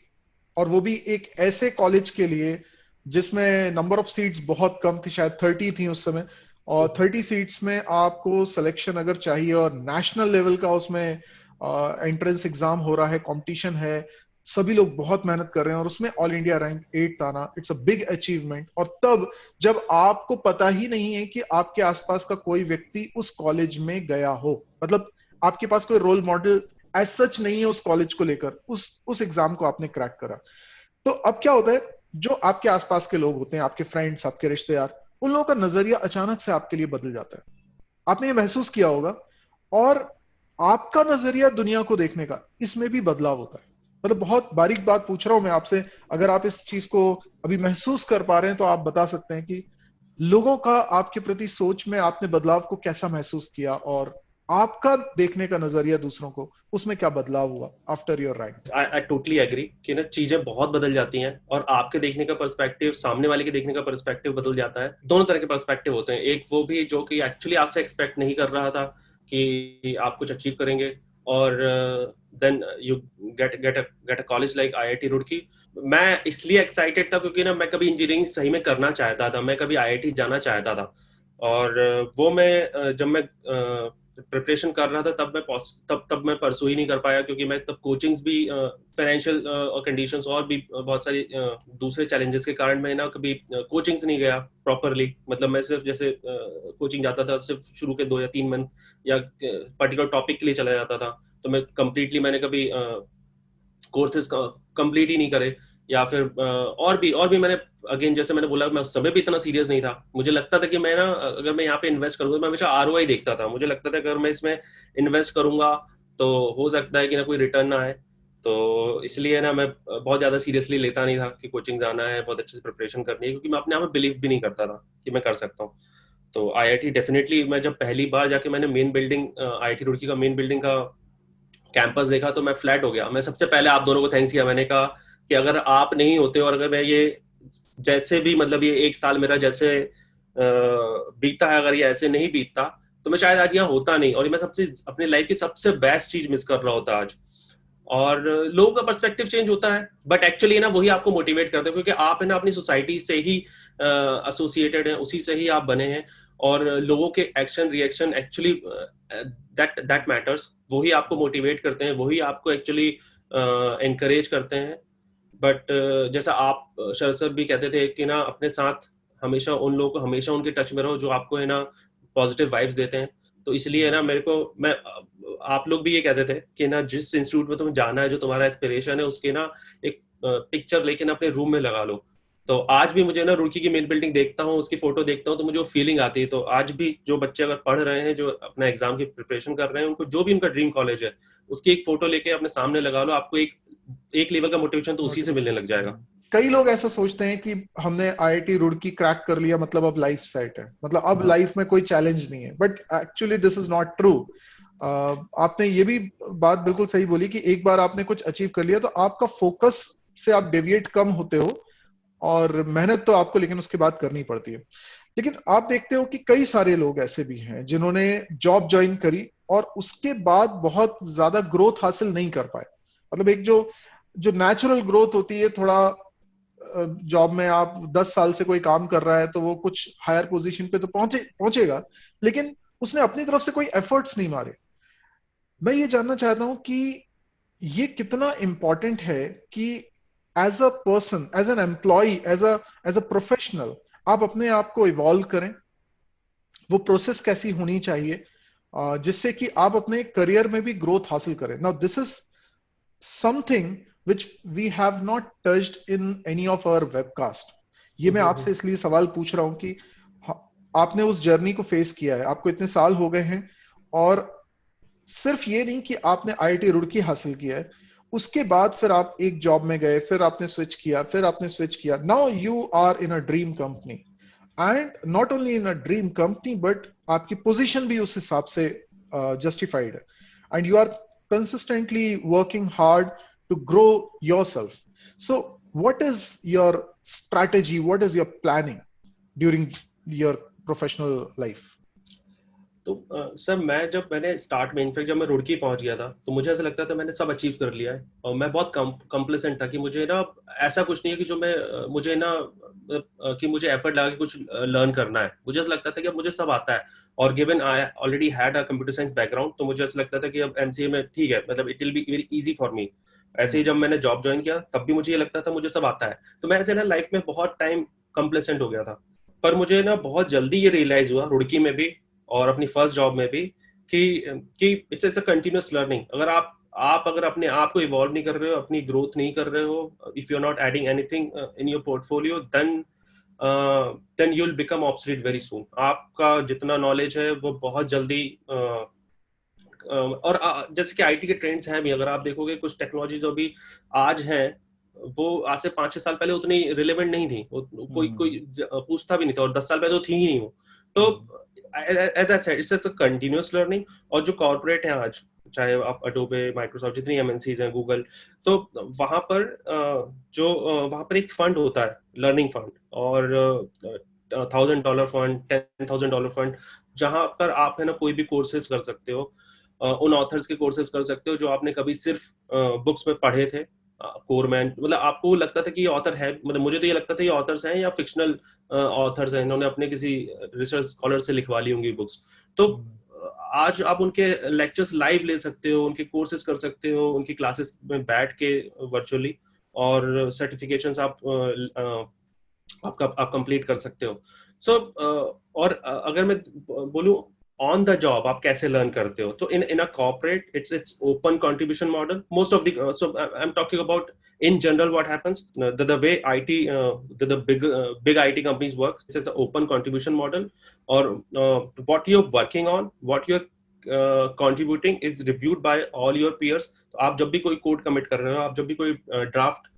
और वो भी एक ऐसे कॉलेज के लिए जिसमें नंबर ऑफ सीट्स बहुत कम थी, शायद 30 थी उस समय, और 30 सीट्स में आपको सिलेक्शन अगर चाहिए और नेशनल लेवल का उसमें एंट्रेंस एग्जाम हो रहा है, कंपटीशन है, सभी लोग बहुत मेहनत कर रहे हैं, और उसमें ऑल इंडिया रैंक 8 आना, इट्स अ बिग अचीवमेंट। और तब जब आपको पता ही नहीं है कि आपके आसपास का कोई व्यक्ति उस कॉलेज में गया हो, मतलब आपके पास कोई रोल मॉडल एज सच नहीं है उस कॉलेज को लेकर, उस एग्जाम को आपने क्रैक करा, तो अब क्या होता है, जो आपके आसपास के लोग होते हैं, आपके फ्रेंड्स, आपके रिश्तेदार, उन लोगों का नजरिया अचानक से आपके लिए बदल जाता है। आपने ये महसूस किया होगा। और आपका नजरिया दुनिया को देखने का, इसमें भी बदलाव होता है। मतलब बहुत बारीक बात पूछ रहा हूं मैं आपसे, अगर आप इस चीज को अभी महसूस कर पा रहे हैं तो आप बता सकते हैं कि लोगों का आपके प्रति सोच में आपने बदलाव को कैसा महसूस किया, और आपका देखने का नजरिया दूसरों को, उसमें क्या बदलाव हुआ after your rank. I totally agree कि ना चीजें बहुत बदल जाती हैं, और आपके देखने का पर्सपेक्टिव, सामने वाले के देखने का पर्सपेक्टिव बदल जाता है। दोनों तरह के पर्सपेक्टिव होते हैं, एक वो भी जो कि एक्चुअली आपसे एक्सपेक्ट नहीं कर रहा था कि आप कुछ अचीव करेंगे, और then you get a college like IIT Roorkee. मैं इसलिए एक्साइटेड था क्योंकि ना मैं कभी इंजीनियरिंग सही में करना चाहता था, मैं कभी आईआईटी जाना चाहता था। और वो मैं जब मैं प्रिपरेशन कर रहा था तब मैं परसू ही नहीं कर पाया, क्योंकि मैं तब कोचिंग्स भी, फाइनेंशियल कंडीशंस और भी बहुत सारी दूसरे चैलेंजेस के कारण मैं ना कभी कोचिंग्स नहीं गया प्रॉपरली। मतलब मैं सिर्फ जैसे कोचिंग जाता था सिर्फ शुरू के 2 या 3 मंथ, या पर्टिकुलर टॉपिक के लिए चला जाता था, तो मैं कंप्लीटली मैंने कभी कोर्सेज कंप्लीट ही नहीं करे। या फिर और भी मैंने, अगेन जैसे मैंने बोला, मैं उस समय भी इतना सीरियस नहीं था। मुझे लगता था कि मैं ना अगर मैं यहाँ पे इन्वेस्ट करूंगा, मैं हमेशा आरओआई देखता था, मुझे लगता था अगर मैं इसमें इन्वेस्ट करूंगा तो हो सकता है कि ना कोई रिटर्न ना आए। तो इसलिए ना मैं बहुत ज्यादा सीरियसली लेता नहीं था कि कोचिंग जाना है, बहुत अच्छे से प्रिपरेशन करनी है, क्योंकि मैं अपने आप में बिलीव भी नहीं करता था कि मैं कर सकता हूँ। तो आईआईटी डेफिनेटली, मैं जब पहली बार जाके मैंने मेन बिल्डिंग, आईआईटी रुड़की का मेन बिल्डिंग का कैंपस देखा तो मैं फ्लैट हो गया। मैं सबसे पहले आप दोनों को थैंक्स किया, मैंने कहा कि अगर आप नहीं होते और अगर मैं ये जैसे भी, मतलब ये 1 साल मेरा जैसे बीता है, अगर ये ऐसे नहीं बीतता तो मैं शायद आज यहाँ होता नहीं, और मैं सबसे अपने लाइफ की सबसे बेस्ट चीज मिस कर रहा होता आज। और लोगों का पर्सपेक्टिव चेंज होता है, बट एक्चुअली ना वही आपको मोटिवेट करते हैं, क्योंकि आप है ना अपनी सोसाइटी से ही एसोसिएटेड हैं, उसी से ही आप बने हैं। और लोगों के action reaction actually that matters, वही आपको मोटिवेट करते हैं, वही आपको एक्चुअली एनकरेज करते हैं। बट जैसा आप शरद सर भी कहते थे कि ना अपने साथ हमेशा उन लोगों को, हमेशा उनके टच में रहो जो आपको है ना पॉजिटिव वाइब्स देते हैं। तो इसलिए ना मेरे को, मैं आप लोग भी ये कहते थे कि ना जिस इंस्टीट्यूट में तुम्हें जाना है, जो तुम्हारा एस्पिरेशन है, उसके ना एक पिक्चर लेके ना अपने रूम में लगा लो। तो आज भी मुझे ना रुड़की की मेन बिल्डिंग देखता हूँ, उसकी फोटो देखता हूँ, तो मुझे वो फीलिंग आती है। तो आज भी जो बच्चे अगर पढ़ रहे हैं, जो अपना एग्जाम की प्रिपरेशन कर रहे हैं, उनको जो भी उनका ड्रीम कॉलेज है, उसकी एक फोटो लेके अपने सामने लगा लो, आपको एक लेवल का मोटिवेशन तो उसी से मिलने लग जाएगा। कई लोग ऐसा सोचते हैं कि हमने आईआईटी रुड़की क्रैक कर लिया, मतलब अब लाइफ सेट है, मतलब अब लाइफ में कोई चैलेंज नहीं है, but actually this is not true. आपने ये भी बात बिल्कुल सही बोली कि एक बार आपने कुछ अचीव कर लिया तो आपका फोकस से आप डेविएट कम होते हो, और मेहनत तो आपको लेकिन उसके बाद करनी पड़ती है। लेकिन आप देखते हो कि कई सारे लोग ऐसे भी हैं जिन्होंने जॉब ज्वाइन करी और उसके बाद बहुत ज्यादा ग्रोथ हासिल नहीं कर पाए। मतलब एक जो जो नेचुरल ग्रोथ होती है, थोड़ा जॉब में आप 10 साल से कोई काम कर रहा है तो वो कुछ हायर पोजीशन पे तो पहुंचेगा, लेकिन उसने अपनी तरफ से कोई एफर्ट्स नहीं मारे। मैं ये जानना चाहता हूं कि ये कितना इंपॉर्टेंट है कि as a person, as an employ, as a professional आप अपने आप को इवॉल्व करें। वो प्रोसेस कैसी होनी चाहिए जिससे कि आप अपने करियर में भी ग्रोथ हासिल करें। Now this is something which we have not touched in any of our webcast. ये मैं आपसे इसलिए सवाल पूछ रहा हूं कि आपने उस जर्नी को फेस किया है, आपको इतने साल हो गए हैं, और सिर्फ ये नहीं कि आपने आईआईटी रुड़की हासिल किया है, उसके बाद फिर आप एक जॉब में गए, फिर आपने स्विच किया, फिर आपने स्विच किया, now you are in a dream company, and not only in a dream company but आपकी पोजीशन भी उस हिसाब से जस्टिफाइड है, and you are consistently working hard to grow yourself. So what is your strategy, what is your planning during your professional life? तो sir मैंने start में, in fact जब मैं रुड़की पहुंच गया था, तो मुझे ऐसा लगता था मैंने सब अचीव कर लिया है, और मैं बहुत कंप्लेसेंट था कि मुझे ना ऐसा कुछ नहीं है कि जो मैं मुझे ना कि मुझे एफर्ट लगा के कुछ लर्न करना है। मुझे ऐसा लगता था कि अब मुझे सब आता है, और given I already had a computer science background, तो मुझे ऐसा लगता था कि अब एमसीए में ठीक है, मतलब it will be very easy for me. ऐसे ही जब मैंने जॉब ज्वाइन किया तब भी मुझे ये लगता था मुझे सब आता है, तो मैं ऐसे ना लाइफ में बहुत टाइम कंप्लेसेंट हो गया था। पर मुझे ना बहुत जल्दी ये रियलाइज हुआ रुड़की में भी और अपनी फर्स्ट जॉब में भी कि इट्स अ कंटिन्यूअस लर्निंग। अगर अगर अपने आप को इवॉल्व नहीं कर रहे हो, अपनी ग्रोथ नहीं कर रहे हो, if you are not adding anything in your portfolio, then you will become obsolete very soon. आपका जितना नॉलेज है वो बहुत जल्दी और जैसे कि आईटी के ट्रेंड्स हैं भी, अगर आप देखोगे कुछ टेक्नोलॉजी जो भी आज हैं, वो आज से 5-6 साल पहले उतनी रिलेवेंट नहीं थी, कोई कोई पूछता भी नहीं था, और 10 साल पहले तो थी ही नहीं वो। तो as I said, it's a continuous learning. और जो कॉर्पोरेट है आज, चाहे आप अडोबे, माइक्रोसॉफ्ट, जितनी एमएनसीज हैं, गूगल, तो वहां पर वहां पर एक फंड होता है, लर्निंग फंड, और $1,000 फंड, $10,000 फंड, जहां पर आप है ना कोई भी कोर्सेज कर सकते हो, उन ऑथर्स के कोर्सेज कर सकते हो जो आपने कभी सिर्फ बुक्स में पढ़े थे। कोरमैन, मतलब आपको लगता था कि ये ऑथर है, मतलब मुझे तो ये लगता था ये ऑथर्स हैं या फिक्शनल ऑथर्स हैं, इन्होंने अपने किसी रिसर्च स्कॉलर से लिखवा ली होंगी बुक्स। तो आज आप उनके लेक्चर्स लाइव ले सकते हो, उनके कोर्सेज कर सकते हो, उनकी क्लासेस में बैठ के वर्चुअली, और सर्टिफिकेशंस आप कंप्लीट कर सकते हो। सो और अगर मैं बोलूं ऑन द जॉब आप कैसे लर्न करते हो, तो in a corporate it's open contribution model most of the, so I am talking about in general what happens, the way IT the big IT companies work, it's an open contribution model, or what you're working on, what you're contributing is reviewed by all your peers. तो आप जब भी कोई code commit कर रहे हो, आप जब भी कोई ड्राफ्ट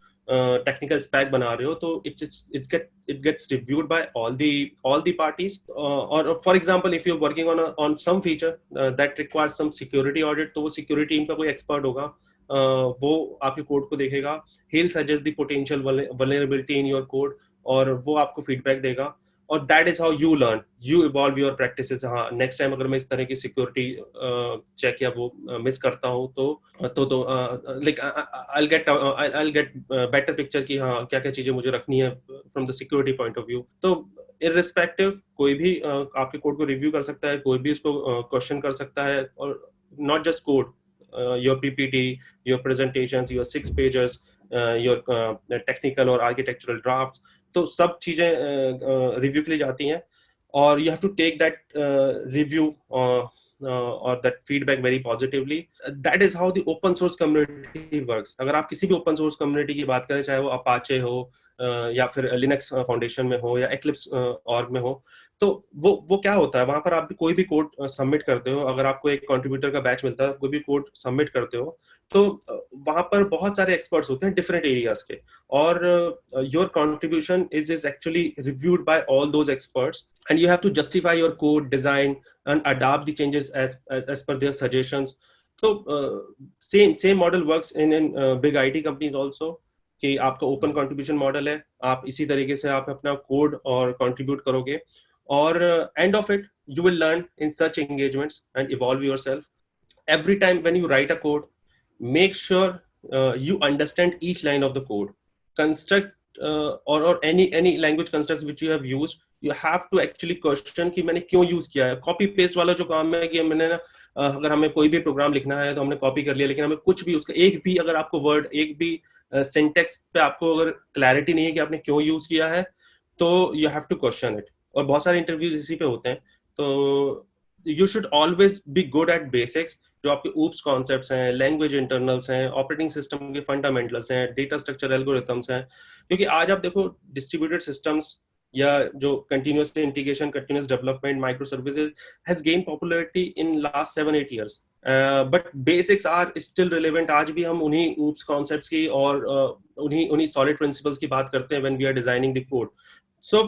टेक्निकल स्पैक बना रहे हो, तो it gets reviewed by all the parties, or for example if you're working on some feature that requires some security audit, तो वो security team का कोई expert होगा, वो आपके कोड को देखेगा, he'll suggest the potential vulnerability in your code, और वो आपको फीडबैक देगा, और that is how you learn, you evolve your practices. हाँ, नेक्स्ट टाइम अगर मैं इस तरह की सिक्योरिटी चेक या वो मिस करता हूँ, तो like I get better picture कि हाँ क्या क्या चीजें मुझे रखनी है from the security point of view. तो इररिस्पेक्टिव कोई भी आपके कोड को रिव्यू कर सकता है, कोई भी उसको क्वेश्चन कर सकता है, और not just code, your PPT, your presentations, your 6 pages, your technical और architectural drafts, तो सब चीजें रिव्यू के लिए जाती हैं, और you have to take that review or that feedback very positively. That is how the open source community works. अगर आप किसी भी open source community की बात करें, चाहे वो Apache हो, या फिर लिनक्स फाउंडेशन में हो या एक्लिप्स ऑर्ग में हो, तो वो क्या होता है, वहां पर आप कोई भी कोड सबमिट करते हो, अगर आपको एक कंट्रीब्यूटर का बैच मिलता है, कोई भी कोड सबमिट करते हो, तो वहां पर बहुत सारे एक्सपर्ट्स होते हैं डिफरेंट एरियाज के, और your contribution is actually reviewed by all those experts, and you have to justify your code design and adopt the changes as per their suggestions. तो same model works in big IT companies also, कि आपका open contribution model है, आप इसी तरीके से आप अपना कोड और कंट्रीब्यूट करोगे, और end of it you will learn in such engagements and evolve yourself. Every time when you write a code, make sure you understand each line of the code. Construct or any language constructs which you have used, you have to actually question कि मैंने क्यों use किया है. Copy paste वाला जो काम है कि मैंने ना, अगर हमें कोई भी प्रोग्राम लिखना है तो हमने कॉपी कर लिया, लेकिन हमें कुछ भी उसका एक भी अगर आपको वर्ड, एक भी सिंटेक्स पे आपको अगर क्लैरिटी नहीं है कि आपने क्यों यूज किया है, तो you have to question it. और बहुत सारे इंटरव्यूज इसी पे होते हैं. तो you should always be good at basics, जो आपके ऊप्स कॉन्सेप्ट्स हैं, लैंग्वेज इंटरनल्स हैं, ऑपरेटिंग सिस्टम के फंडामेंटल्स हैं, डेटा स्ट्रक्चर एल्गोरिथम्स हैं. क्योंकि आज आप देखो डिस्ट्रीब्यूटेड सिस्टम्स या जो continuous integration, continuous development, micro services has gain popularity in last 7-8 years, but basics are still relevant. आज भी हम उन्हीं ऊप्स कॉन्सेप्ट्स की और उन्हीं सॉलिड प्रिंसिपल्स की बात करते हैं when we are designing the code. So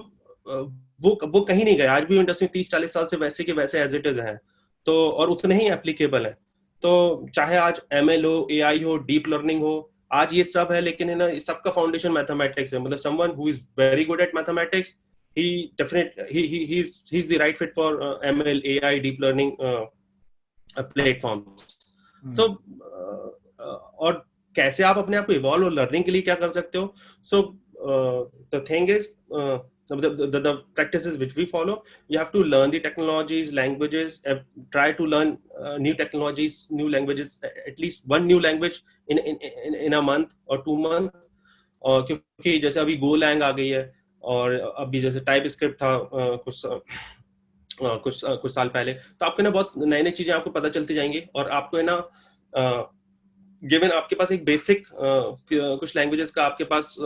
वो कहीं नहीं गए. आज भी इंडस्ट्री 30-40 साल से वैसे के वैसे एज इट इज है, तो और उतने ही एप्लीकेबल है. तो चाहे आज ML हो, AI हो, डीप लर्निंग हो, आज ये सब है, लेकिन है ना, इस सबका फाउंडेशन मैथमेटिक्स है. मतलब someone who is very good at mathematics, he definitely he's the right fit for ML, AI, deep learning platforms. So और कैसे आप अपने आप को इवॉल्व और लर्निंग के लिए क्या कर सकते हो? So the thing is, the practices which we follow, you have to learn the technologies, languages, try to learn new technologies, new languages, at least one new language in a month or 2 months. और क्योंकि जैसे अभी Golang आ गई है, और अभी जैसे type script था कुछ साल पहले, तो आपको ना बहुत नई नई चीजें आपको पता चलती जाएंगी, और आपको है ना, गिवन आपके पास एक बेसिक कुछ लैंग्वेजेस का आपके पास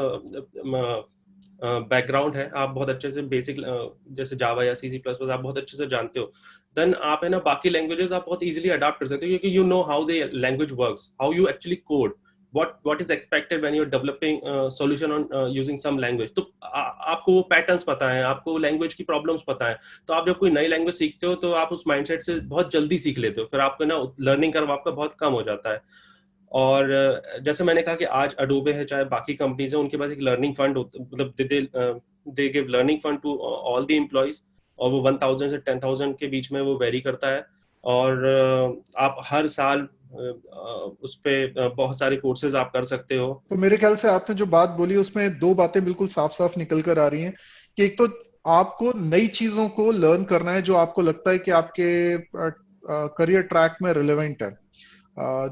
बैकग्राउंड है, आप बहुत अच्छे से बेसिक जैसे जावा या C++ आप बहुत अच्छे से जानते हो, देन आप है ना बाकी लैंग्वेजेस आप बहुत इजीली अडॉप्ट कर सकते हो, क्योंकि you know how the language works, how you actually code, what is expected when you're developing solution on using some language. तो आपको वो पैटर्न्स पता है, आपको लैंग्वेज की प्रॉब्लम्स पता है, तो आप जब कोई नई लैंग्वेज सीखते हो तो आप उस माइंडसेट से बहुत जल्दी सीख लेते हो, फिर आपको ना लर्निंग कर्व आपका बहुत कम हो जाता है. और जैसे मैंने कहा कि आज अडोबे है, चाहे बाकी कंपनीज है, उनके पास एक लर्निंग फंड होता, मतलब they give learning fund to all the employees, और वो 1000 से 10,000 के बीच में वो वेरी करता है, और आप हर साल उस पे बहुत सारे कोर्सेज आप कर सकते हो. तो मेरे ख्याल से आपने जो बात बोली उसमें दो बातें बिल्कुल साफ साफ निकल कर आ रही हैं, कि एक तो आपको नई चीजों को लर्न करना है जो आपको लगता है कि आपके करियर ट्रैक में रिलेवेंट है.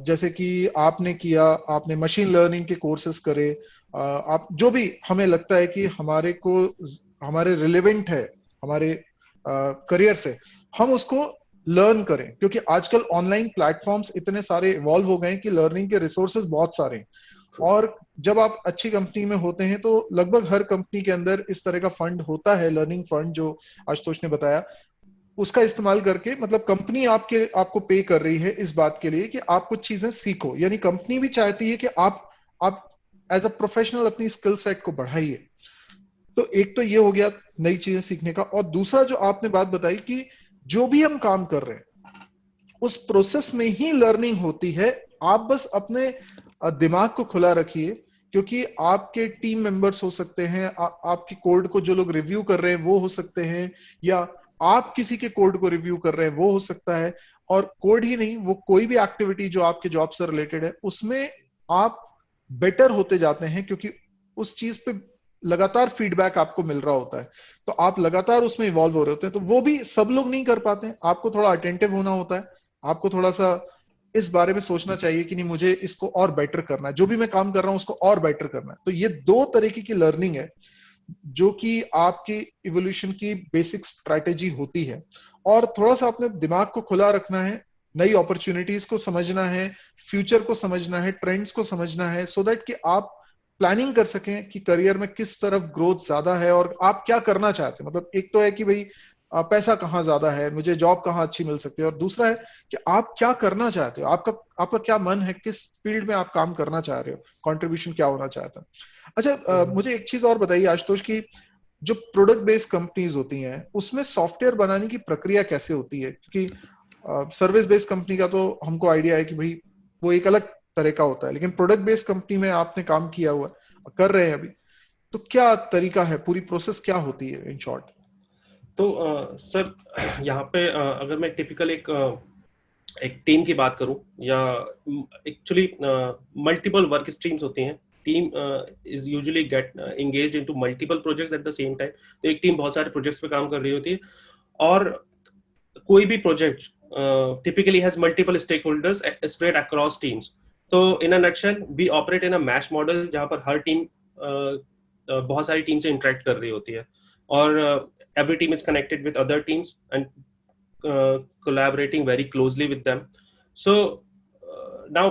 जैसे कि आपने किया, आपने मशीन लर्निंग के कोर्सेज करे, आप जो भी हमें लगता है कि हमारे रिलेवेंट है हमारे करियर से, हम उसको लर्न करें. क्योंकि आजकल ऑनलाइन प्लेटफॉर्म्स इतने सारे इवॉल्व हो गए हैं कि लर्निंग के रिसोर्सेज बहुत सारे हैं, और जब आप अच्छी कंपनी में होते हैं तो लगभग हर कंपनी के अंदर इस तरह का फंड होता है, लर्निंग फंड जो आशुतोष ने बताया, उसका इस्तेमाल करके, मतलब कंपनी आपको पे कर रही है इस बात के लिए कि आप कुछ चीजें सीखो, यानी कंपनी भी चाहती है कि आप एज अ प्रोफेशनल अपनी स्किल सेट को बढ़ाइए. तो एक तो ये हो गया नई चीजें सीखने का, और दूसरा जो आपने बात बताई कि जो भी हम काम कर रहे हैं उस प्रोसेस में ही लर्निंग होती है. आप बस अपने दिमाग को खुला रखिए, क्योंकि आपके टीम मेंबर्स हो सकते हैं, आपके कोड को जो लोग रिव्यू कर रहे हैं वो हो सकते हैं, या आप किसी के कोड को रिव्यू कर रहे हैं वो हो सकता है. और कोड ही नहीं, वो कोई भी एक्टिविटी जो आपके जॉब से रिलेटेड है उसमें आप बेटर होते जाते हैं, क्योंकि उस चीज पे लगातार फीडबैक आपको मिल रहा होता है, तो आप लगातार उसमें इवॉल्व हो रहे होते हैं. तो वो भी सब लोग नहीं कर पाते हैं, आपको थोड़ा अटेंटिव होना होता है, आपको थोड़ा सा इस बारे में सोचना चाहिए कि नहीं, मुझे इसको और बेटर करना है, जो भी मैं काम कर रहा हूं उसको और बेटर करना है. तो ये दो तरीके की लर्निंग है जो कि आपकी इवोल्यूशन की बेसिक स्ट्रैटेजी होती है. और थोड़ा सा अपने दिमाग को खुला रखना है, नई अपॉर्चुनिटीज को समझना है, फ्यूचर को समझना है, ट्रेंड्स को समझना है, सो दैट कि आप प्लानिंग कर सकें कि करियर में किस तरफ ग्रोथ ज्यादा है और आप क्या करना चाहते हैं। मतलब एक तो है कि भाई पैसा कहाँ ज्यादा है, मुझे जॉब कहाँ अच्छी मिल सकती है, और दूसरा है कि आप क्या करना चाहते हो, आपका आपका क्या मन है, किस फील्ड में आप काम करना चाह रहे हो, कंट्रीब्यूशन क्या होना चाहता है। अच्छा, मुझे एक चीज और बताइए आशुतोष की जो प्रोडक्ट बेस्ड कंपनीज होती हैं उसमें सॉफ्टवेयर बनाने की प्रक्रिया कैसे होती है, क्योंकि सर्विस बेस्ड कंपनी का तो हमको आइडिया है कि भाई वो एक अलग तरह का होता है, लेकिन प्रोडक्ट बेस्ड कंपनी में आपने काम किया हुआ है, कर रहे हैं अभी, तो क्या तरीका है, पूरी प्रोसेस क्या होती है इन शॉर्ट। तो सर यहाँ पे अगर मैं टिपिकल एक टीम की बात करूं, या एक्चुअली मल्टीपल वर्क स्ट्रीम्स होती हैं। Team is usually get engaged into multiple projects at the same time. तो एक टीम बहुत सारे प्रोजेक्ट्स पे काम कर रही होती है, और कोई भी project typically has multiple stakeholders spread across teams. तो in a nutshell we operate in a mesh model जहाँ पर हर टीम बहुत सारी टीम से इंटरेक्ट कर रही होती है, और every team is connected with other teams and collaborating very closely with them. So now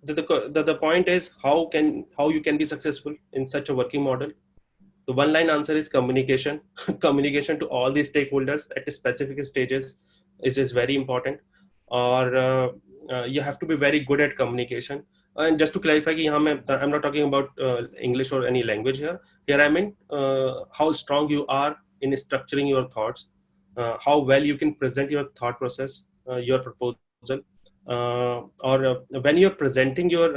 the point is how you can be successful in such a working model. The one line answer is communication. Communication to all the stakeholders at specific stages is very important, or you have to be very good at communication. And just to clarify, कि यहाँ I'm not talking about English or any language here. Here I mean how strong you are in structuring your thoughts, how well you can present your thought process, your proposal, or when you're presenting your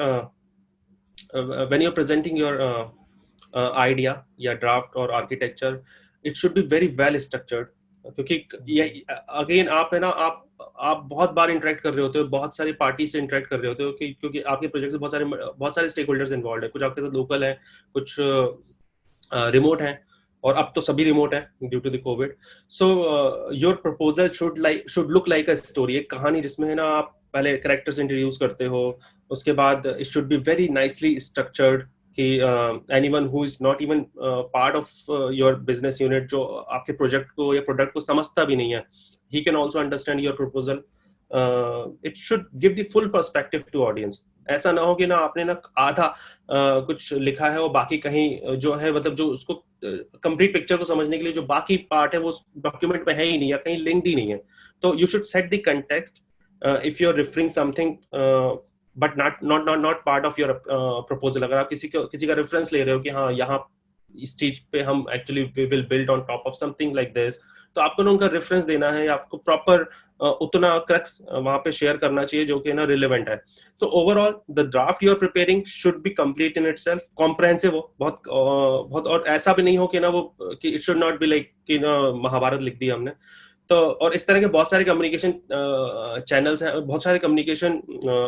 idea या draft और architecture, it should be very well structured. क्योंकि ये again आप है ना, आप बहुत बार interact कर रहे होते हो, बहुत सारी पार्टी से इंटरेक्ट कर रहे होते हो, क्योंकि आपके प्रोजेक्ट से बहुत सारे स्टेक होल्डर्स इन्वॉल्व है। कुछ आपके साथ लोकल है, कुछ रिमोट हैं, और अब तो सभी रिमोट है due to the covid. So your proposal should look like a story, एक कहानी जिसमें है ना आप पहले कैरेक्टर्स इंट्रोड्यूस करते हो, उसके बाद it should be very nicely structured कि anyone who is not even part of your business unit, जो आपके प्रोजेक्ट को या प्रोडक्ट को समझता भी नहीं है, he can also understand your proposal. It should give the full perspective to audience. ऐसा ना हो कि ना आपने ना आधा कुछ लिखा है और बाकी कहीं जो है, मतलब जो उसको कंप्लीट पिक्चर को समझने के लिए जो बाकी पार्ट है वो डॉक्यूमेंट में है ही नहीं, या कहीं लिंक्ड ही नहीं है। तो you should set the context if you are referring something but not part of your proposal. अगर आप किसी का रेफरेंस ले रहे हो कि हाँ यहाँ इस चीज पे हम actually we will build on top of something like this, तो आपको ना उनका रेफरेंस देना है, या आपको प्रॉपर उतना क्रक्स वहां पे शेयर करना चाहिए जो कि ना रिलेवेंट है। तो overall the draft you are preparing should be complete in itself, comprehensive हो, बहुत, और ऐसा भी नहीं हो कि ना वो कि it should not be like कि ना महाभारत लिख दिया हमने। तो और इस तरह के बहुत सारे कम्युनिकेशन चैनल्स हैं, बहुत सारे कम्युनिकेशन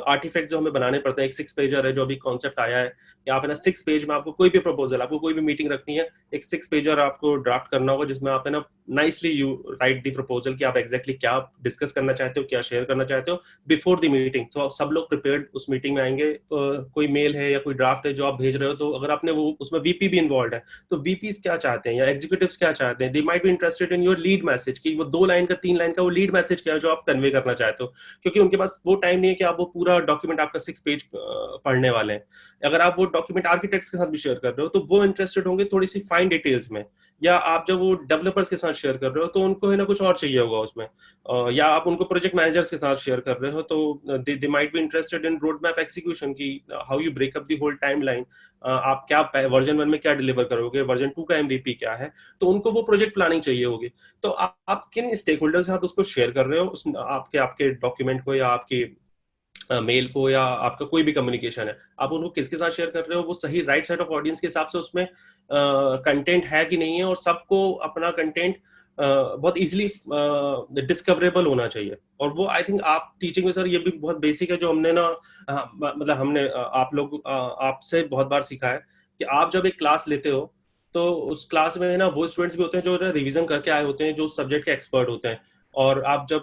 आर्टिफैक्ट जो हमें बनाने पड़ते हैं। एक 6 पेजर है जो अभी कॉन्सेप्ट आया है कि आप है ना 6 पेज में आपको कोई भी प्रपोजल, आपको कोई भी मीटिंग रखनी है, एक 6 पेजर आपको ड्राफ्ट करना होगा, जिसमें आप है ना nicely you right the proposal कि आप एग्जैक्टली क्या डिस्कस करना चाहते हो, क्या शेयर करना चाहते हो बिफोर द मीटिंग। तो सब लोग प्रिपेयर्ड उस मीटिंग में आएंगे। कोई मेल है या कोई ड्राफ्ट है जो आप भेज रहे हो, तो अगर आपने वो उसमें वीपी भी इन्वॉल्व है, तो वीपीज क्या चाहते हैं या एग्जीक्यूटिव्स क्या चाहते हैं, दे might be interested in your lead message, कि वो 2 लाइन का 3 लाइन का वो लीड मैसेज क्या है जो आप कन्वे करना चाहते हो। क्योंकि उनके पास वो टाइम नहीं है कि आप वो पूरा डॉक्यूमेंट आपका 6 पेज पढ़ने वाले हैं। अगर आप वो डॉक्यूमेंट आर्किटेक्ट्स के साथ भी शेयर कर रहे हो तो वो इंटरेस्टेड होंगे थोड़ी सी फाइन डिटेल्स में, या आप जब वो डेवलपर्स के साथ शेयर कर रहे हो तो उनको है ना कुछ और चाहिए होगा उसमें, या आप उनको प्रोजेक्ट मैनेजर्स के साथ शेयर कर रहे हो तो they might be interested in road map execution की how you break up the whole timeline, आप क्या वर्जन 1 में क्या डिलीवर करोगे, वर्जन 2 का एमवीपी क्या है, तो उनको वो प्रोजेक्ट प्लानिंग चाहिए होगी। तो आप किन स्टेक होल्डर के साथ उसको शेयर कर रहे हो, उस आपके डॉक्यूमेंट को या आपकी मेल को या आपका कोई भी कम्युनिकेशन है, आप उनको किसके साथ शेयर कर रहे हो, वो सही राइट सेट ऑफ ऑडियंस के हिसाब से उसमें कंटेंट है कि नहीं है, और सबको अपना कंटेंट बहुत इजीली डिस्कवरेबल होना चाहिए। और वो आई थिंक आप टीचिंग में सर ये भी बहुत बेसिक है जो हमने ना मतलब हमने आप लोग आपसे बहुत बार सीखा है कि आप जब एक क्लास लेते हो तो उस क्लास में ना वो स्टूडेंट्स भी होते हैं जो रिवीजन करके आए होते हैं, जो सब्जेक्ट के एक्सपर्ट होते हैं, और आप जब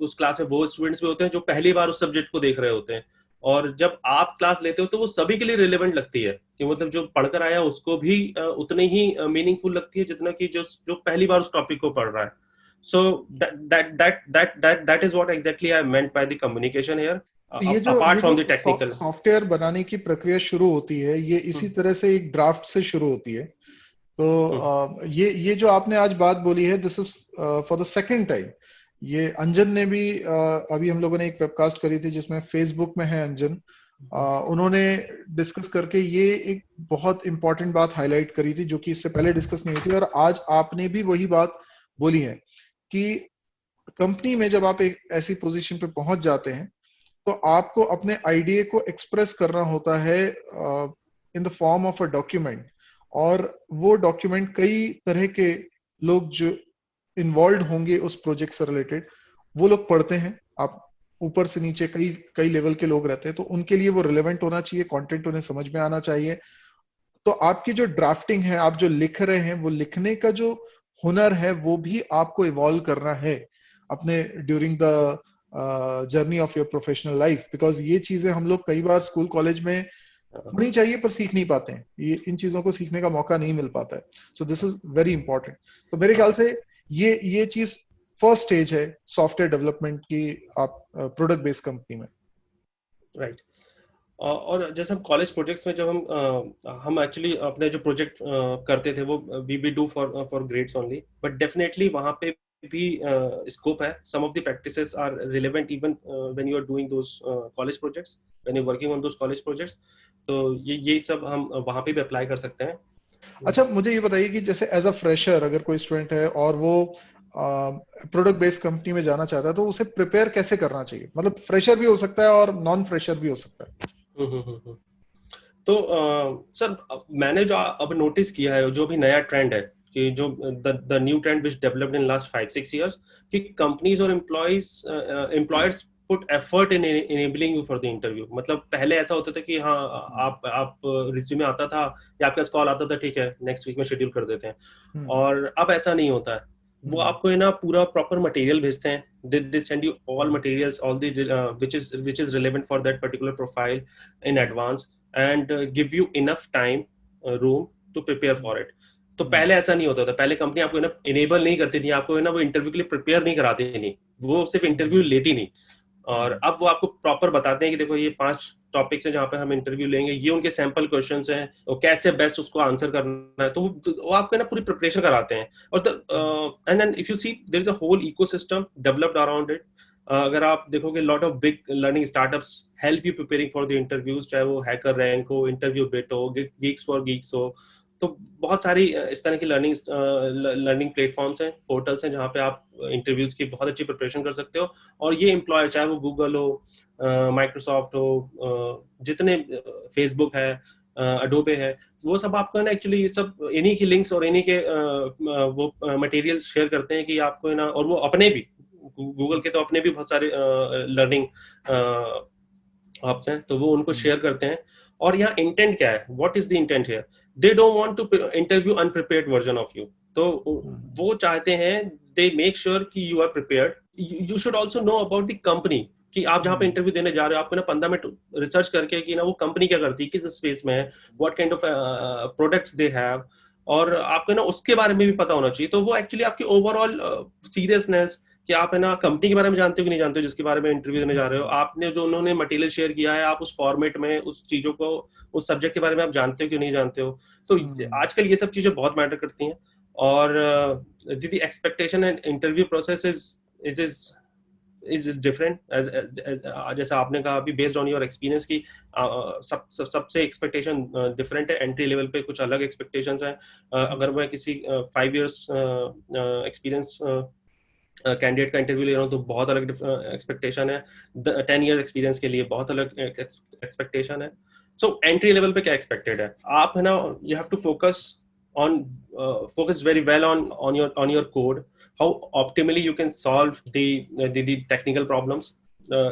उस क्लास में वो स्टूडेंट्स भी होते हैं जो पहली बार उस सब्जेक्ट को देख रहे होते हैं। और जब आप क्लास लेते हो तो वो सभी के लिए रिलेवेंट लगती है, कि मतलब जो पढ़कर आया उसको भी उतनी ही मीनिंगफुल लगती है जितना कि जो पहली बार उस टॉपिक को पढ़ रहा है। So that is what exactly I meant by the communication here. ये अपार्ट फ्रॉम द जो टेक्निकल। सॉफ्टवेयर बनाने की प्रक्रिया शुरू होती है, ये इसी तरह से एक ड्राफ्ट से शुरू होती है। तो ये जो आपने आज बात बोली है, this is for the second time. ये अंजन ने भी अभी हम लोगों ने एक वेबकास्ट करी थी जिसमें फेसबुक में है अंजन, उन्होंने डिस्कस करके ये एक बहुत इंपॉर्टेंट बात हाईलाइट करी थी जो कि इससे पहले डिस्कस नहीं हुई थी, और आज आपने भी वही बात बोली है कि कंपनी में जब आप एक ऐसी पोजीशन पे पहुंच जाते हैं तो आपको अपने आइडिया को एक्सप्रेस करना होता है in the form of a document. और वो डॉक्यूमेंट कई तरह के लोग जो इन्वॉल्व होंगे उस प्रोजेक्ट से रिलेटेड, वो लोग पढ़ते हैं। आप ऊपर से नीचे कई कई लेवल के लोग रहते हैं, तो उनके लिए वो रिलेवेंट होना चाहिए, कंटेंट उन्हें समझ में आना चाहिए। तो आपकी जो ड्राफ्टिंग है, आप जो लिख रहे हैं, वो लिखने का जो हुनर है वो भी आपको इवॉल्व करना है अपने during the journey of your professional life. Because ये चीजें हम लोग कई बार स्कूल कॉलेज में होनी चाहिए पर सीख नहीं पाते हैं, ये इन चीजों को सीखने का मौका नहीं मिल पाता है। सो दिस इज वेरी इंपॉर्टेंट। तो मेरे ख्याल से ये चीज फर्स्ट स्टेज है सॉफ्टवेयर डेवलपमेंट की, आप प्रोडक्ट बेस्ड कंपनी में। राइट। और जैसे हम कॉलेज प्रोजेक्ट्स में जब हम एक्चुअली अपने जो प्रोजेक्ट करते थे वो we do for grades only, but definitely वहाँ पे भी स्कोप है। Some of the practices are relevant even when you are doing those college projects, when you working on those college projects. तो ये सब हम वहाँ पे भी अप्लाई कर सकते हैं। अच्छा, मुझे ये बताइए कि जैसे एज अ फ्रेशर अगर कोई स्टूडेंट है और वो प्रोडक्ट बेस्ड कंपनी में जाना चाहता है, तो उसे प्रिपेयर कैसे करना चाहिए? मतलब फ्रेशर भी हो सकता है और नॉन फ्रेशर भी हो सकता है। तो सर मैंने जो अब नोटिस किया है, जो भी नया ट्रेंड है कि जो the new trend which developed in last 5-6 years, कि कंपनीज और employers put effort in enabling you for the interview. मतलब पहले ऐसा होता था कि हाँ, आप रिज्यूमे आता था या आपके पास कॉल आता था, ठीक है नेक्स्ट वीक में शेड्यूल कर देते हैं। और अब ऐसा नहीं होता है। वो आपको है ना पूरा प्रॉपर मटेरियल भेजते हैं, they send you all materials, all the which is relevant for that particular profile in advance and give you enough time room to prepare for it. तो पहले ऐसा नहीं होता था। पहले कंपनी आपको ना इनेबल नहीं करती थी, आपको ना वो इंटरव्यू के लिए प्रिपेयर नहीं कराती थी, वो सिर्फ इंटरव्यू लेती नहीं। और अब वो आपको प्रॉपर बताते हैं कि देखो ये 5 टॉपिक्स हैं जहाँ पे हम इंटरव्यू लेंगे, ये उनके सैंपल क्वेश्चंस हैं और कैसे बेस्ट उसको आंसर करना है। तो वो आपको ना पूरी प्रिपरेशन कराते हैं। और and then if you see there is a whole ecosystem developed around it. अगर आप देखोगे lot of big learning startups help you preparing for the interviews, चाहे वो हैकर रैंक हो, इंटरव्यू बिट हो, गीक्स फॉर गीक्स हो। तो बहुत सारी इस तरह की लर्निंग प्लेटफॉर्म्स हैं, पोर्टल्स हैं जहाँ पे आप इंटरव्यूज की बहुत अच्छी प्रिपरेशन कर सकते हो। और ये एम्प्लॉयर, चाहे वो गूगल हो, माइक्रोसॉफ्ट हो, जितने फेसबुक है, अडोबे है, वो सब आपको है ना एक्चुअली ये सब इन्हीं की लिंक्स और इन्हीं के वो मटेरियल्स शेयर करते हैं कि आपको है ना। और वो अपने भी गूगल के तो अपने भी बहुत सारे लर्निंग हब्स हैं, तो वो उनको शेयर करते हैं। और यहाँ इंटेंट क्या है, what is the intent here? They don't want to interview unprepared version of you. तो वो चाहते हैं, दे मेक श्योर कि you are prepared. You should also know about the company, कि आप जहाँ पे इंटरव्यू देने जा रहे हो, आपको ना 15 मिनट रिसर्च करके कि ना वो कंपनी क्या करती है, किस स्पेस में है, what kind of products they have, और आपको ना उसके बारे में भी पता होना चाहिए। तो वो एक्चुअली आपकी ओवरऑल सीरियसनेस, कि आप है ना कंपनी के बारे में जानते हो कि नहीं जानते हो जिसके बारे में इंटरव्यू देने जा रहे हो, आपने जो उन्होंने मटेरियल शेयर किया है, आप उस फॉर्मेट में उस चीजों को, उस सब्जेक्ट के बारे में आप जानते हो कि नहीं जानते हो। तो आजकल ये सब चीजें बहुत मैटर करती हैं। और the expectation and interview process is different, जैसा आपने कहा अभी, बेस्ड ऑन योर एक्सपीरियंस की सबसे एक्सपेक्टेशन डिफरेंट है। एंट्री लेवल पे कुछ अलग एक्सपेक्टेशंस हैं। अगर मैं किसी 5 years एक्सपीरियंस कैंडिडेट का इंटरव्यू ले रहा हूँ तो बहुत अलग एक्सपेक्टेशन है। 10 years एक्सपीरियंस के लिए बहुत अलग एक्सपेक्टेशन है। सो एंट्री लेवल पे क्या एक्सपेक्टेड है? आप है ना, you have to focus very well on your code, how optimally you can solve the technical problems,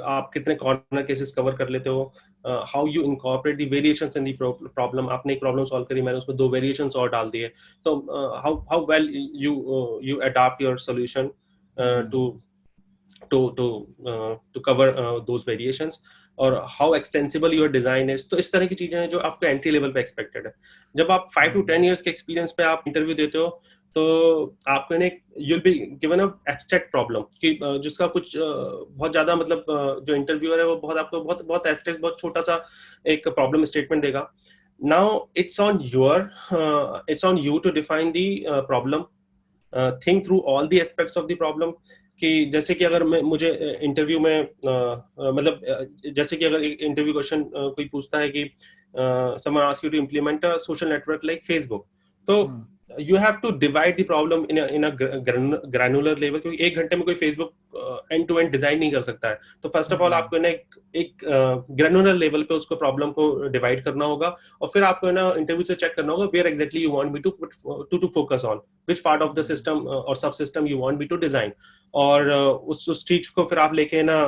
आप कितने कॉर्नर केसेस कवर कर लेते हो, how you incorporate the variations in the problem. आपने एक प्रॉब्लम सॉल्व करी, मैंने उसमें 2 वेरिएशंस और डाल दिए, तो how well you adopt your solution to cover those variations. और how extensible your design is. तो इस तरह की चीजें हैं जो आपको एंट्री लेवल पे एक्सपेक्टेड है। जब आप 5 to 10 ईयर्स के एक्सपीरियंस पे आप इंटरव्यू देते हो तो आपको you'll be given a abstract problem कि जिसका कुछ बहुत ज्यादा मतलब जो इंटरव्यूअर है वो बहुत आपको बहुत बहुत एब्स्ट्रैक्ट बहुत छोटा सा एक प्रॉब्लम स्टेटमेंट देगा। Now it's on you to define the problem, think through all the aspects of the problem। कि जैसे कि अगर मुझे इंटरव्यू में जैसे कि अगर इंटरव्यू क्वेश्चन कोई पूछता है कि someone asks you to implement a social network like Facebook, तो you have to divide the problem in a granular level, क्योंकि एक घंटे में कोई Facebook end to end design नहीं कर सकता है। तो फर्स्ट ऑफ ऑल आपको ना एक ग्रेनुलर लेवल पे उसको प्रॉब्लम को डिवाइड करना होगा, और फिर आपको ना इंटरव्यू से चेक करना होगा where exactly you want me to focus on, which part of the system और sub system you want me to design. और उस चीज को फिर आप लेके ना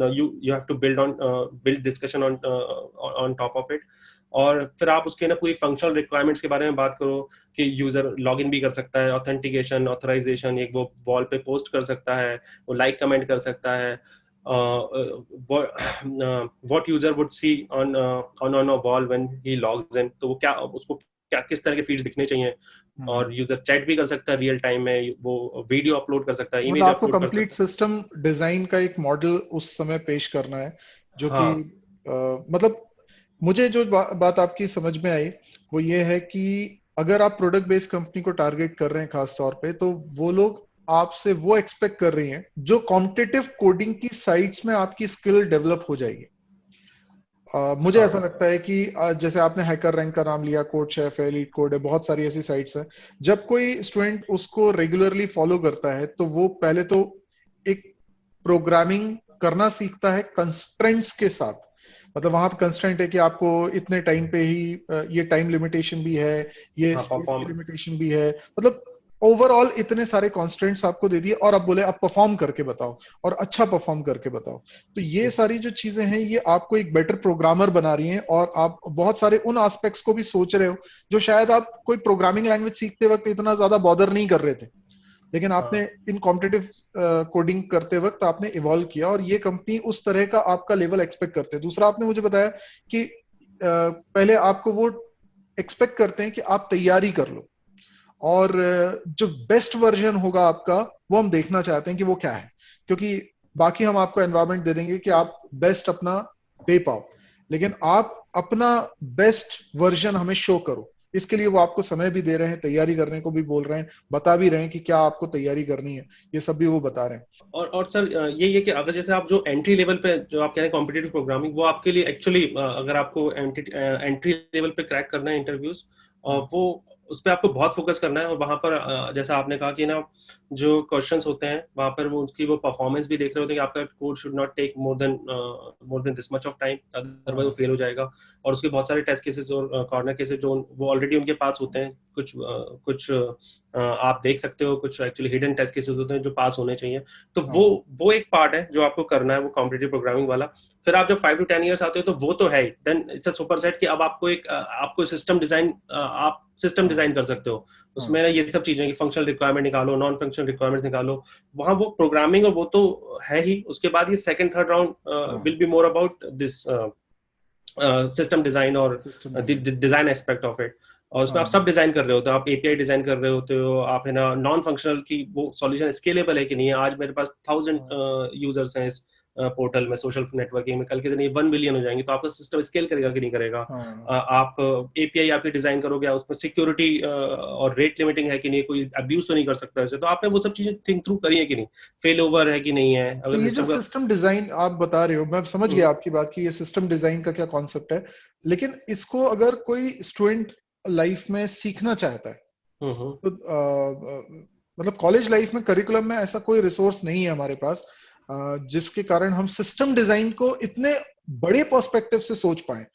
you have to build discussion on top of it. और फिर आप उसके ना पूरी फंक्शनल रिक्वायरमेंट्स के बारे में बात करो कि यूजर लॉगिन भी कर सकता है, ऑथेंटिकेशन, ऑथराइजेशन, एक वो वॉल पे पोस्ट कर सकता है, वो लाइक कमेंट कर सकता है, what user would see on on a wall when he logs in, तो वो क्या उसको क्या किस तरह के फीड्स दिखने चाहिए। और यूजर चैट भी कर सकता है रियल टाइम में, वो वीडियो अपलोड कर सकता है, इमेज आपको अपलोड कर कंप्लीट सकता है। सिस्टम डिजाइन का एक मॉडल उस समय पेश करना है, जो कि हाँ मतलब मुझे जो बात आपकी समझ में आई वो ये है कि अगर आप प्रोडक्ट बेस्ड कंपनी को टारगेट कर रहे हैं खास तौर पे, तो वो लोग आपसे वो एक्सपेक्ट कर रही हैं जो कॉम्पिटिटिव कोडिंग की साइट्स में आपकी स्किल डेवलप हो जाएगी। मुझे ऐसा लगता है कि जैसे आपने हैकर रैंक का नाम लिया, कोड शेफ है, एलीट कोड है, बहुत सारी ऐसी साइट्स हैं। जब कोई स्टूडेंट उसको रेगुलरली फॉलो करता है तो वो पहले तो एक प्रोग्रामिंग करना सीखता है कंस्ट्रेंट्स के साथ। मतलब वहां पर कंस्ट्रेंट है कि आपको इतने टाइम पे ही ये टाइम लिमिटेशन भी है, ये स्पेस की लिमिटेशन भी है, मतलब ओवरऑल इतने सारे कॉन्स्टेंट्स आपको दे दिए और अब बोले आप परफॉर्म करके बताओ और अच्छा परफॉर्म करके बताओ। तो ये सारी जो चीजें हैं ये आपको एक बेटर प्रोग्रामर बना रही हैं, और आप बहुत सारे उन एस्पेक्ट्स को भी सोच रहे हो जो शायद आप कोई प्रोग्रामिंग लैंग्वेज सीखते वक्त इतना ज्यादा बॉदर नहीं कर रहे थे, लेकिन आपने इन कॉम्पिटिटिव कोडिंग करते वक्त आपने इवॉल्व किया, और ये कंपनी उस तरह का आपका लेवल एक्सपेक्ट करते हैं। दूसरा, आपने मुझे बताया कि पहले आपको वो एक्सपेक्ट करते हैं कि आप तैयारी कर लो, और जो बेस्ट वर्जन होगा आपका वो हम देखना चाहते हैं कि वो क्या है, क्योंकि बाकी हम आपको एनवायरनमेंट दे देंगे कि आप बेस्ट अपना दे पाओ, लेकिन आप अपना बेस्ट वर्जन हमें शो करो। इसके लिए वो आपको समय भी दे रहे हैं, तैयारी करने को भी बोल रहे हैं, बता भी रहे हैं कि क्या आपको तैयारी करनी है, ये सब भी वो बता रहे हैं। और सर ये कि अगर जैसे आप जो एंट्री लेवल पे जो आप कह रहे हैं कॉम्पिटिटिव प्रोग्रामिंग, वो आपके लिए एक्चुअली अगर आपको एंट्री लेवल पे क्रैक करना है इंटरव्यूज, वो उस पर आपको बहुत फोकस करना है। और वहां पर जैसा आपने कहा कि ना जो क्वेश्चंस होते हैं वहां पर वो उसकी वो परफॉर्मेंस भी देख रहे होते हैं कि आपका code should not take more than this much of time, otherwise वो फेल हो जाएगा। और उसके बहुत सारे टेस्ट केसेस और कॉर्नर केसेस जो वो ऑलरेडी उनके पास होते हैं, कुछ आप देख सकते हो, कुछ एक्चुअली हिडन टेस्ट केसेस होते हैं जो पास होने चाहिए। तो वो एक पार्ट है जो आपको करना है, वो कॉम्पिटिटिव प्रोग्रामिंग वाला। फिर आप जब 5 to 10 ईयर्स आते हो तो वो तो है ही, then it's a super set कि अब आपको सिस्टम डिजाइन, आप सिस्टम डिजाइन कर सकते हो। उसमें ये सब चीजें कि फंक्शनल रिक्वायरमेंट निकालो, नॉन फंक्शनल रिक्वायरमेंट्स निकालो, वहां वो प्रोग्रामिंग और वो तो है ही। उसके बाद ये second third round will be more about this system design और डिजाइन एस्पेक्ट ऑफ इट। और उसमें आप सब डिजाइन कर रहे होते हो, आप एपीआई डिजाइन कर रहे होते हो, आप है ना नॉन फंक्शनल की वो सॉल्यूशन स्केलेबल है कि नहीं है। आज मेरे पास 1000 यूजर्स हैं इस पोर्टल में, सोशल नेटवर्किंग में, कल के दिन ये 1 मिलियन हो जाएंगे, तो आपका सिस्टम स्केल करेगा कि नहीं करेगा। आप एपीआई आपकी डिजाइन करोगे, उसमें सिक्योरिटी और रेट लिमिटिंग है कि नहीं, कोई अब्यूज तो नहीं कर सकता ऐसे। तो आपने वो सब चीजें थिंक थ्रू करी है कि नहीं, फेल ओवर है कि नहीं है। तो ये जो सिस्टम डिजाइन आप बता रहे हो, मैं समझ गया आपकी बात की ये सिस्टम डिजाइन का क्या कॉन्सेप्ट है, लेकिन इसको अगर कोई स्टूडेंट लाइफ में सीखना चाहता है तो मतलब कॉलेज लाइफ में करिकुलम में ऐसा कोई रिसोर्स नहीं है हमारे पास जिसके कारण हम सिस्टम डिजाइन को इतने बड़े पर्सपेक्टिव से सोच पाए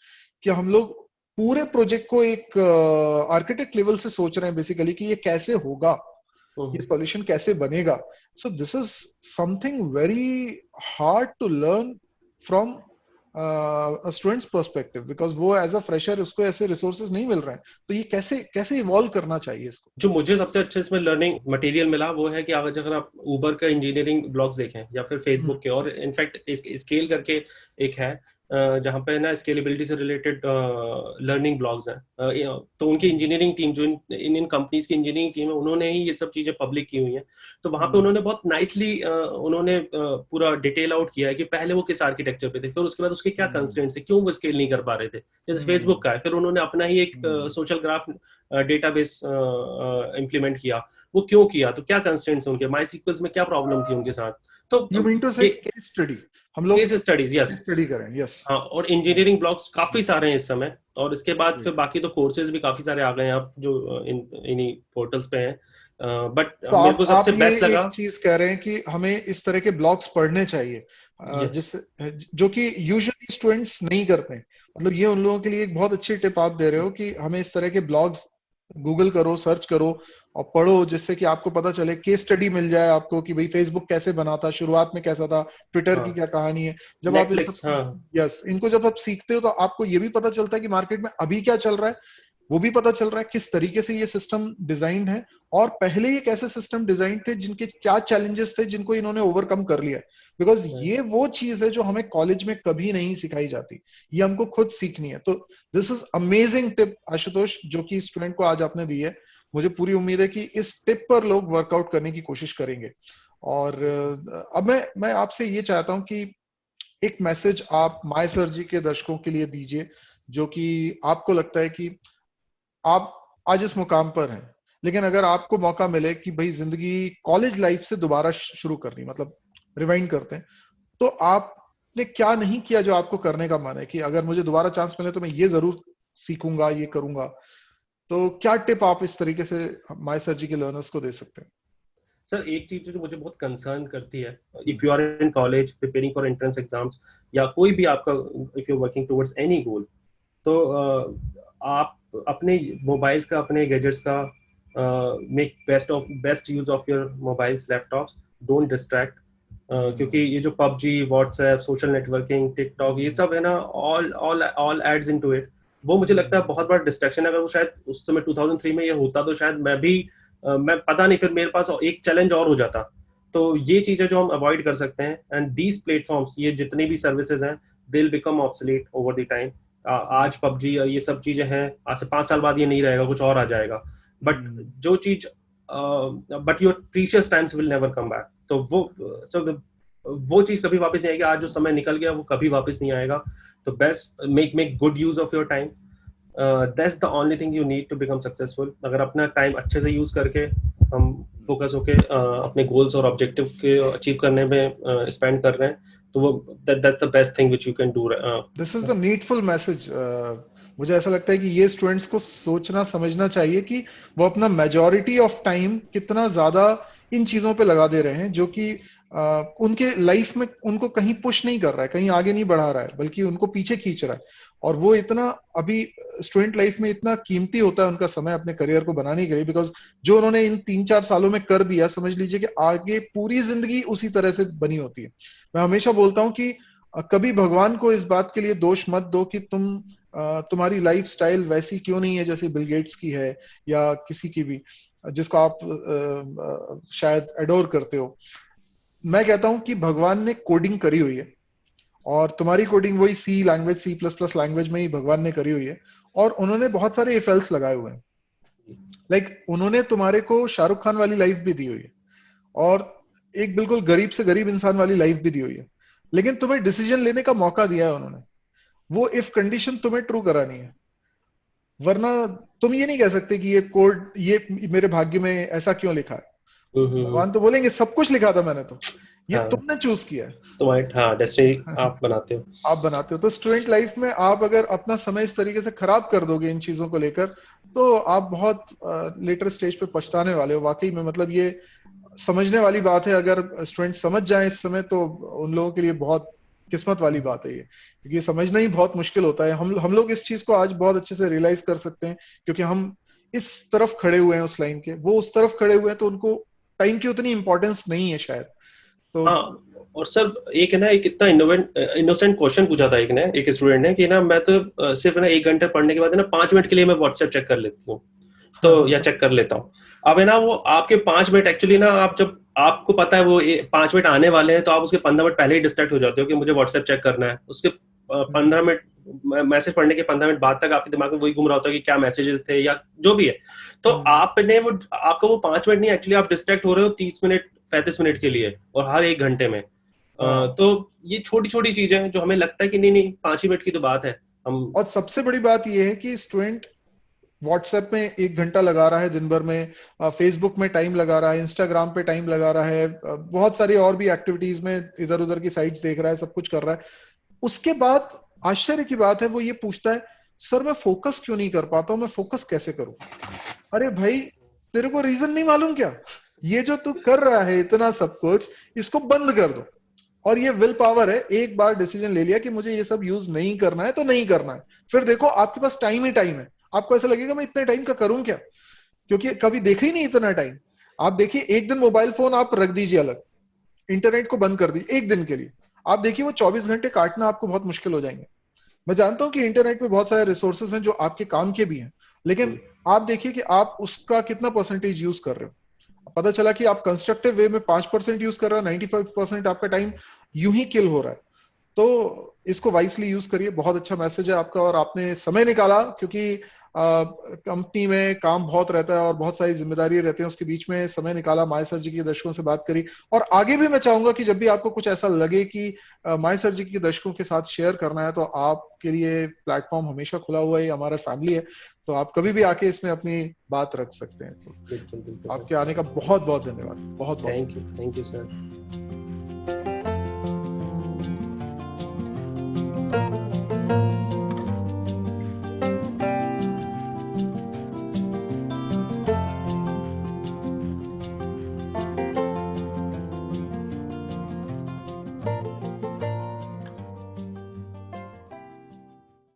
कि हम लोग पूरे प्रोजेक्ट को एक आर्किटेक्ट लेवल से सोच रहे हैं बेसिकली कि ये कैसे होगा, ये सॉल्यूशन कैसे बनेगा। So this is something very hard to learn from students perspective, because वो एज अ फ्रेशर उसको ऐसे रिसोर्सेज नहीं मिल रहे हैं। तो ये कैसे कैसे इवॉल्व करना चाहिए इसको। जो मुझे सबसे अच्छे इसमें लर्निंग मटेरियल मिला वो है कि अगर आप उबर का इंजीनियरिंग ब्लॉग्स देखें या फिर फेसबुक के, और इनफैक्ट स्केल करके एक है जहाँ पे ना स्केलेबिलिटी से रिलेटेड लर्निंग ब्लॉग्स हैं। तो उनकी इंजीनियरिंग टीम, जो इन इन कंपनीज की इंजीनियरिंग टीम है, उन्होंने ही ये सब चीजें पब्लिक की हुई हैं। तो वहां पे उन्होंने बहुत नाइसली उन्होंने पूरा डिटेल आउट किया है कि पहले वो किस आर्किटेक्चर पे थे, फिर उसके बाद उसके क्या कंस्ट्रेंट्स थे, क्यों वो स्केल नहीं कर पा रहे थे। जैसे फेसबुक का है, फिर उन्होंने अपना ही एक सोशल ग्राफ डेटाबेस इम्प्लीमेंट किया। वो क्यों किया, तो क्या कंस्ट्रेंट्स उनके, माई सीक्वल्स में क्या प्रॉब्लम थी उनके साथ। तो यू मीन टू से ये केस स्टडी, हम लोग केस स्टडीज, यस। स्टडी करें, यस। हाँ, और इंजीनियरिंग ब्लॉग्स काफी सारे हैं इस समय, और इसके बाद फिर बाकी तो कोर्सेज भी काफी सारे आ गए हैं आप जो इन्हीं पोर्टल्स पे हैं। बट तो मेरे को आप सबसे ये बेस्ट लगा। एक चीज कह रहे हैं कि हमें इस तरह के ब्लॉग्स पढ़ने चाहिए, यस, जिससे जो कि यूजुअली स्टूडेंट्स नहीं करते हैं। मतलब ये उन लोगों के लिए एक बहुत अच्छी टिप आप दे रहे हो कि हमें इस तरह के ब्लॉग्स गूगल करो, सर्च करो और पढ़ो, जिससे कि आपको पता चले, केस स्टडी मिल जाए आपको कि भाई फेसबुक कैसे बना था, शुरुआत में कैसा था, ट्विटर की हाँ, क्या कहानी है। जब आप इन नेटफ्लिक्स, सबको, हाँ। यस, इनको जब आप सीखते हो तो आपको ये भी पता चलता है कि मार्केट में अभी क्या चल रहा है, वो भी पता चल रहा है किस तरीके से ये सिस्टम डिजाइंड है, और पहले ये कैसे सिस्टम डिजाइन थे, जिनके क्या चैलेंजेस थे, जिनको इन्होंने ओवरकम कर लिया है। बिकॉज ये वो चीज है जो हमें कॉलेज में कभी नहीं सिखाई जाती, ये हमको खुद सीखनी है। तो this is amazing tip Ashutosh, जो कि स्टूडेंट को आज आपने दी है। मुझे पूरी उम्मीद है कि इस टिप पर लोग वर्कआउट करने की कोशिश करेंगे। और अब मैं आपसे ये चाहता हूं कि एक मैसेज आप माय सर जी के दर्शकों के लिए दीजिए, जो कि आपको लगता है कि आप आज इस मुकाम पर हैं, लेकिन अगर आपको मौका मिले कि भाई जिंदगी कॉलेज लाइफ से दोबारा शुरू करनी, मतलब रिवाइंड करते हैं, तो आपने क्या नहीं किया जो आपको करने का मन है कि अगर मुझे दोबारा चांस मिले तो मैं ये जरूर सीखूंगा, ये करूंगा। तो क्या टिप आप इस तरीके से माय सर जी के लर्नर्स को दे सकते हैं? सर, एक चीज जो मुझे बहुत कंसर्न करती है, if you are in college preparing for entrance exams, या कोई भी आपका, if you working towards any goal, तो आप अपने मोबाइल्स का, अपने गैजेट्स का make best use of your mobiles, laptops. Don't distract. क्योंकि ये जो PUBG, WhatsApp, social networking, TikTok, ये सब है ना, all all all adds into it. वो मुझे लगता है बहुत बड़ा डिस्ट्रैक्शन है। अगर वो शायद उस समय 2003 में ये होता, तो शायद मैं भी मैं पता नहीं, फिर मेरे पास एक चैलेंज और हो जाता। तो ये चीजें जो हम अवॉइड कर सकते हैं, एंड दीज प्लेटफॉर्म्स, ये जितनी भी सर्विसेज हैं, they will become obsolete over the time. आज पबजी ये सब चीजें हैं, आज से 5 साल बाद ये नहीं रहेगा, कुछ और आ जाएगा। बट जो चीज, but your precious times will never come back. तो वो चीज कभी वापस नहीं आएगी। आज जो समय निकल गया वो कभी वापस नहीं आएगा। तो best make good use of your time. That's the only thing you need to become successful. अगर अपना टाइम अच्छे से यूज करके हम फोकस होके अपने गोल्स और ऑब्जेक्टिव के अचीव करने में स्पेंड कर रहे हैं, तो वो that's the best thing which you can do. This is the needful message. मुझे ऐसा लगता है कि ये स्टूडेंट्स को सोचना समझना चाहिए कि वो अपना मेजॉरिटी ऑफ टाइम कितना ज्यादा इन चीजों पे लगा दे रहे हैं, जो कि उनके लाइफ में उनको कहीं पुश नहीं कर रहा है, कहीं आगे नहीं बढ़ा रहा है, बल्कि उनको पीछे खींच रहा है। और वो इतना, अभी स्टूडेंट लाइफ में इतना कीमती होता है उनका समय अपने करियर को बनाने के लिए, बिकॉज जो उन्होंने इन 3-4 सालों में कर दिया, समझ लीजिए कि आगे पूरी जिंदगी उसी तरह से बनी होती है। मैं हमेशा बोलता हूँ कि कभी भगवान को इस बात के लिए दोष मत दो कि तुम्हारी लाइफ स्टाइल वैसी क्यों नहीं है जैसे बिल गेट्स की है, या किसी की भी जिसको आप शायद एडोर करते हो। मैं कहता हूं कि भगवान ने कोडिंग करी हुई है, और तुम्हारी कोडिंग वही सी लैंग्वेज, C++ लैंग्वेज में ही भगवान ने करी हुई है, और उन्होंने बहुत सारे इफ एल्स लगाए हुए हैं। उन्होंने तुम्हारे को शाहरुख खान वाली लाइफ भी दी हुई है, और एक बिल्कुल गरीब से गरीब इंसान वाली लाइफ भी दी हुई है, लेकिन तुम्हें डिसीजन लेने का मौका दिया है उन्होंने। वो इफ कंडीशन तुम्हें ट्रू करानी है, वरना तुम ये नहीं कह सकते कि ये कोड, ये मेरे भाग्य में ऐसा क्यों लिखा है। भगवान तो बोलेंगे सब कुछ लिखा था मैंने, तो ये हाँ, तुमने चूज किया है। तुम्हारी, हाँ, डेस्टिनी आप बनाते हो। आप बनाते हो। तो स्टूडेंट लाइफ में आप अगर अपना समय इस तरीके से खराब कर दोगे इन चीजों को लेकर, तो आप बहुत लेटर स्टेज पे पछताने वाले हो वाकई में। मतलब ये समझने वाली बात है, अगर स्टूडेंट समझ जाए इस समय, तो उन लोगों के लिए बहुत किस्मत वाली बात है ये, क्योंकि ये समझना ही बहुत मुश्किल होता है। हम लोग इस चीज को आज बहुत अच्छे से रियलाइज कर सकते हैं, क्योंकि हम इस तरफ खड़े हुए हैं उस लाइन के, वो उस तरफ खड़े हुए हैं, तो उनको टाइम की उतनी इंपॉर्टेंस नहीं है शायद। तो हाँ, और सर एक है ना, एक इतना इनोसेंट क्वेश्चन पूछा था एक स्टूडेंट ने कि ना, मैं तो सिर्फ ना 1 घंटे पढ़ने के बाद है ना 5 मिनट के लिए मैं व्हाट्सएप चेक कर लेती हूँ, तो या चेक कर लेता हूँ। अब है ना, वो आपके 5 मिनट एक्चुअली ना, आप जब आपको पता है वो 5 मिनट आने वाले हैं, तो आप उसके 15 मिनट पहले ही डिस्ट्रैक्ट हो जाते हो कि मुझे व्हाट्सएप चेक करना है। उसके 15 मिनट मैसेज पढ़ने के 15 मिनट बाद तक आपके दिमाग में वही घूम रहा होता है कि क्या मैसेजेस थे या जो भी है। तो आपने वो आपका वो 5 मिनट नहीं, एक्चुअली आप डिस्ट्रैक्ट हो रहे हो 30 मिनट 35 मिनट के लिए, और हर 1 घंटे में। तो ये छोटी छोटी चीजें हैं जो हमें लगता है कि नहीं नहीं 5 ही मिनट की तो बात है हम। और सबसे बड़ी बात यह है कि स्टूडेंट व्हाट्सएप में 1 घंटा लगा रहा है दिन भर में, फेसबुक में टाइम लगा रहा है, इंस्टाग्राम पे टाइम लगा रहा है, बहुत सारी और भी एक्टिविटीज में इधर उधर की साइट्स देख रहा है, सब कुछ कर रहा है। उसके बाद आश्चर्य की बात है वो ये पूछता है, सर मैं फोकस क्यों नहीं कर पाता हूं, मैं फोकस कैसे करूं? अरे भाई, तेरे को रीजन नहीं मालूम क्या? ये जो तू कर रहा है इतना सब कुछ, इसको बंद कर दो। और ये विल पावर है, एक बार डिसीजन ले लिया कि मुझे ये सब यूज नहीं करना है तो नहीं करना है, फिर देखो आपके पास टाइम ही टाइम है। आपको ऐसा लगेगा मैं इतने टाइम का करूं क्या, क्योंकि कभी देखा ही नहीं इतना टाइम। आप देखिए, एक दिन मोबाइल फोन आप रख दीजिए अलग, इंटरनेट को बंद कर दीजिए एक दिन के लिए, आप देखिए वो 24 घंटे काटना आपको बहुत मुश्किल हो जाएंगे। मैं जानता हूं कि इंटरनेट में बहुत सारे रिसोर्सेज हैं जो आपके काम के भी हैं, लेकिन आप देखिए कि आप उसका कितना परसेंटेज यूज कर रहे हो। पता चला कि आप कंस्ट्रक्टिव वे में 5% यूज कर रहे हो, 95% आपका टाइम यूं ही किल हो रहा है। तो इसको वाइसली यूज करिए। बहुत अच्छा मैसेज है आपका, और आपने समय निकाला, क्योंकि कंपनी में काम बहुत रहता है और बहुत सारी जिम्मेदारी रहती है, उसके बीच में समय निकाला, माय सर जी के दर्शकों से बात करी। और आगे भी मैं चाहूंगा कि जब भी आपको कुछ ऐसा लगे कि माय सर जी के दर्शकों के साथ शेयर करना है, तो आपके लिए प्लेटफॉर्म हमेशा खुला हुआ है, हमारा फैमिली है, तो आप कभी भी आके इसमें अपनी बात रख सकते हैं। तो बिल्कुल बिल्कुल आपके आने का बहुत बहुत धन्यवाद, बहुत बहुत। Thank you sir.